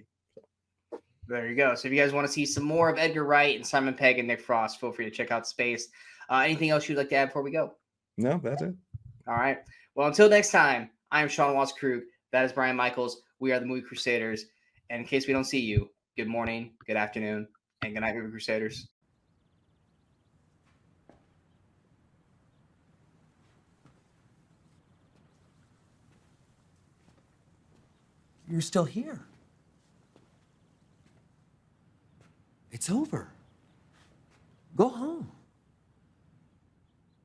There you go. So if you guys want to see some more of Edgar Wright and Simon Pegg and Nick Frost, feel free to check out Spaced. Anything else you'd like to add before we go? No, that's it. All right. Well, until next time, I am Sean Watts-Krug. That is Brian Michaels. We are the Movie Crusaders. And in case we don't see you, good morning, good afternoon, and good night, Movie Crusaders. You're still here. It's over. Go home.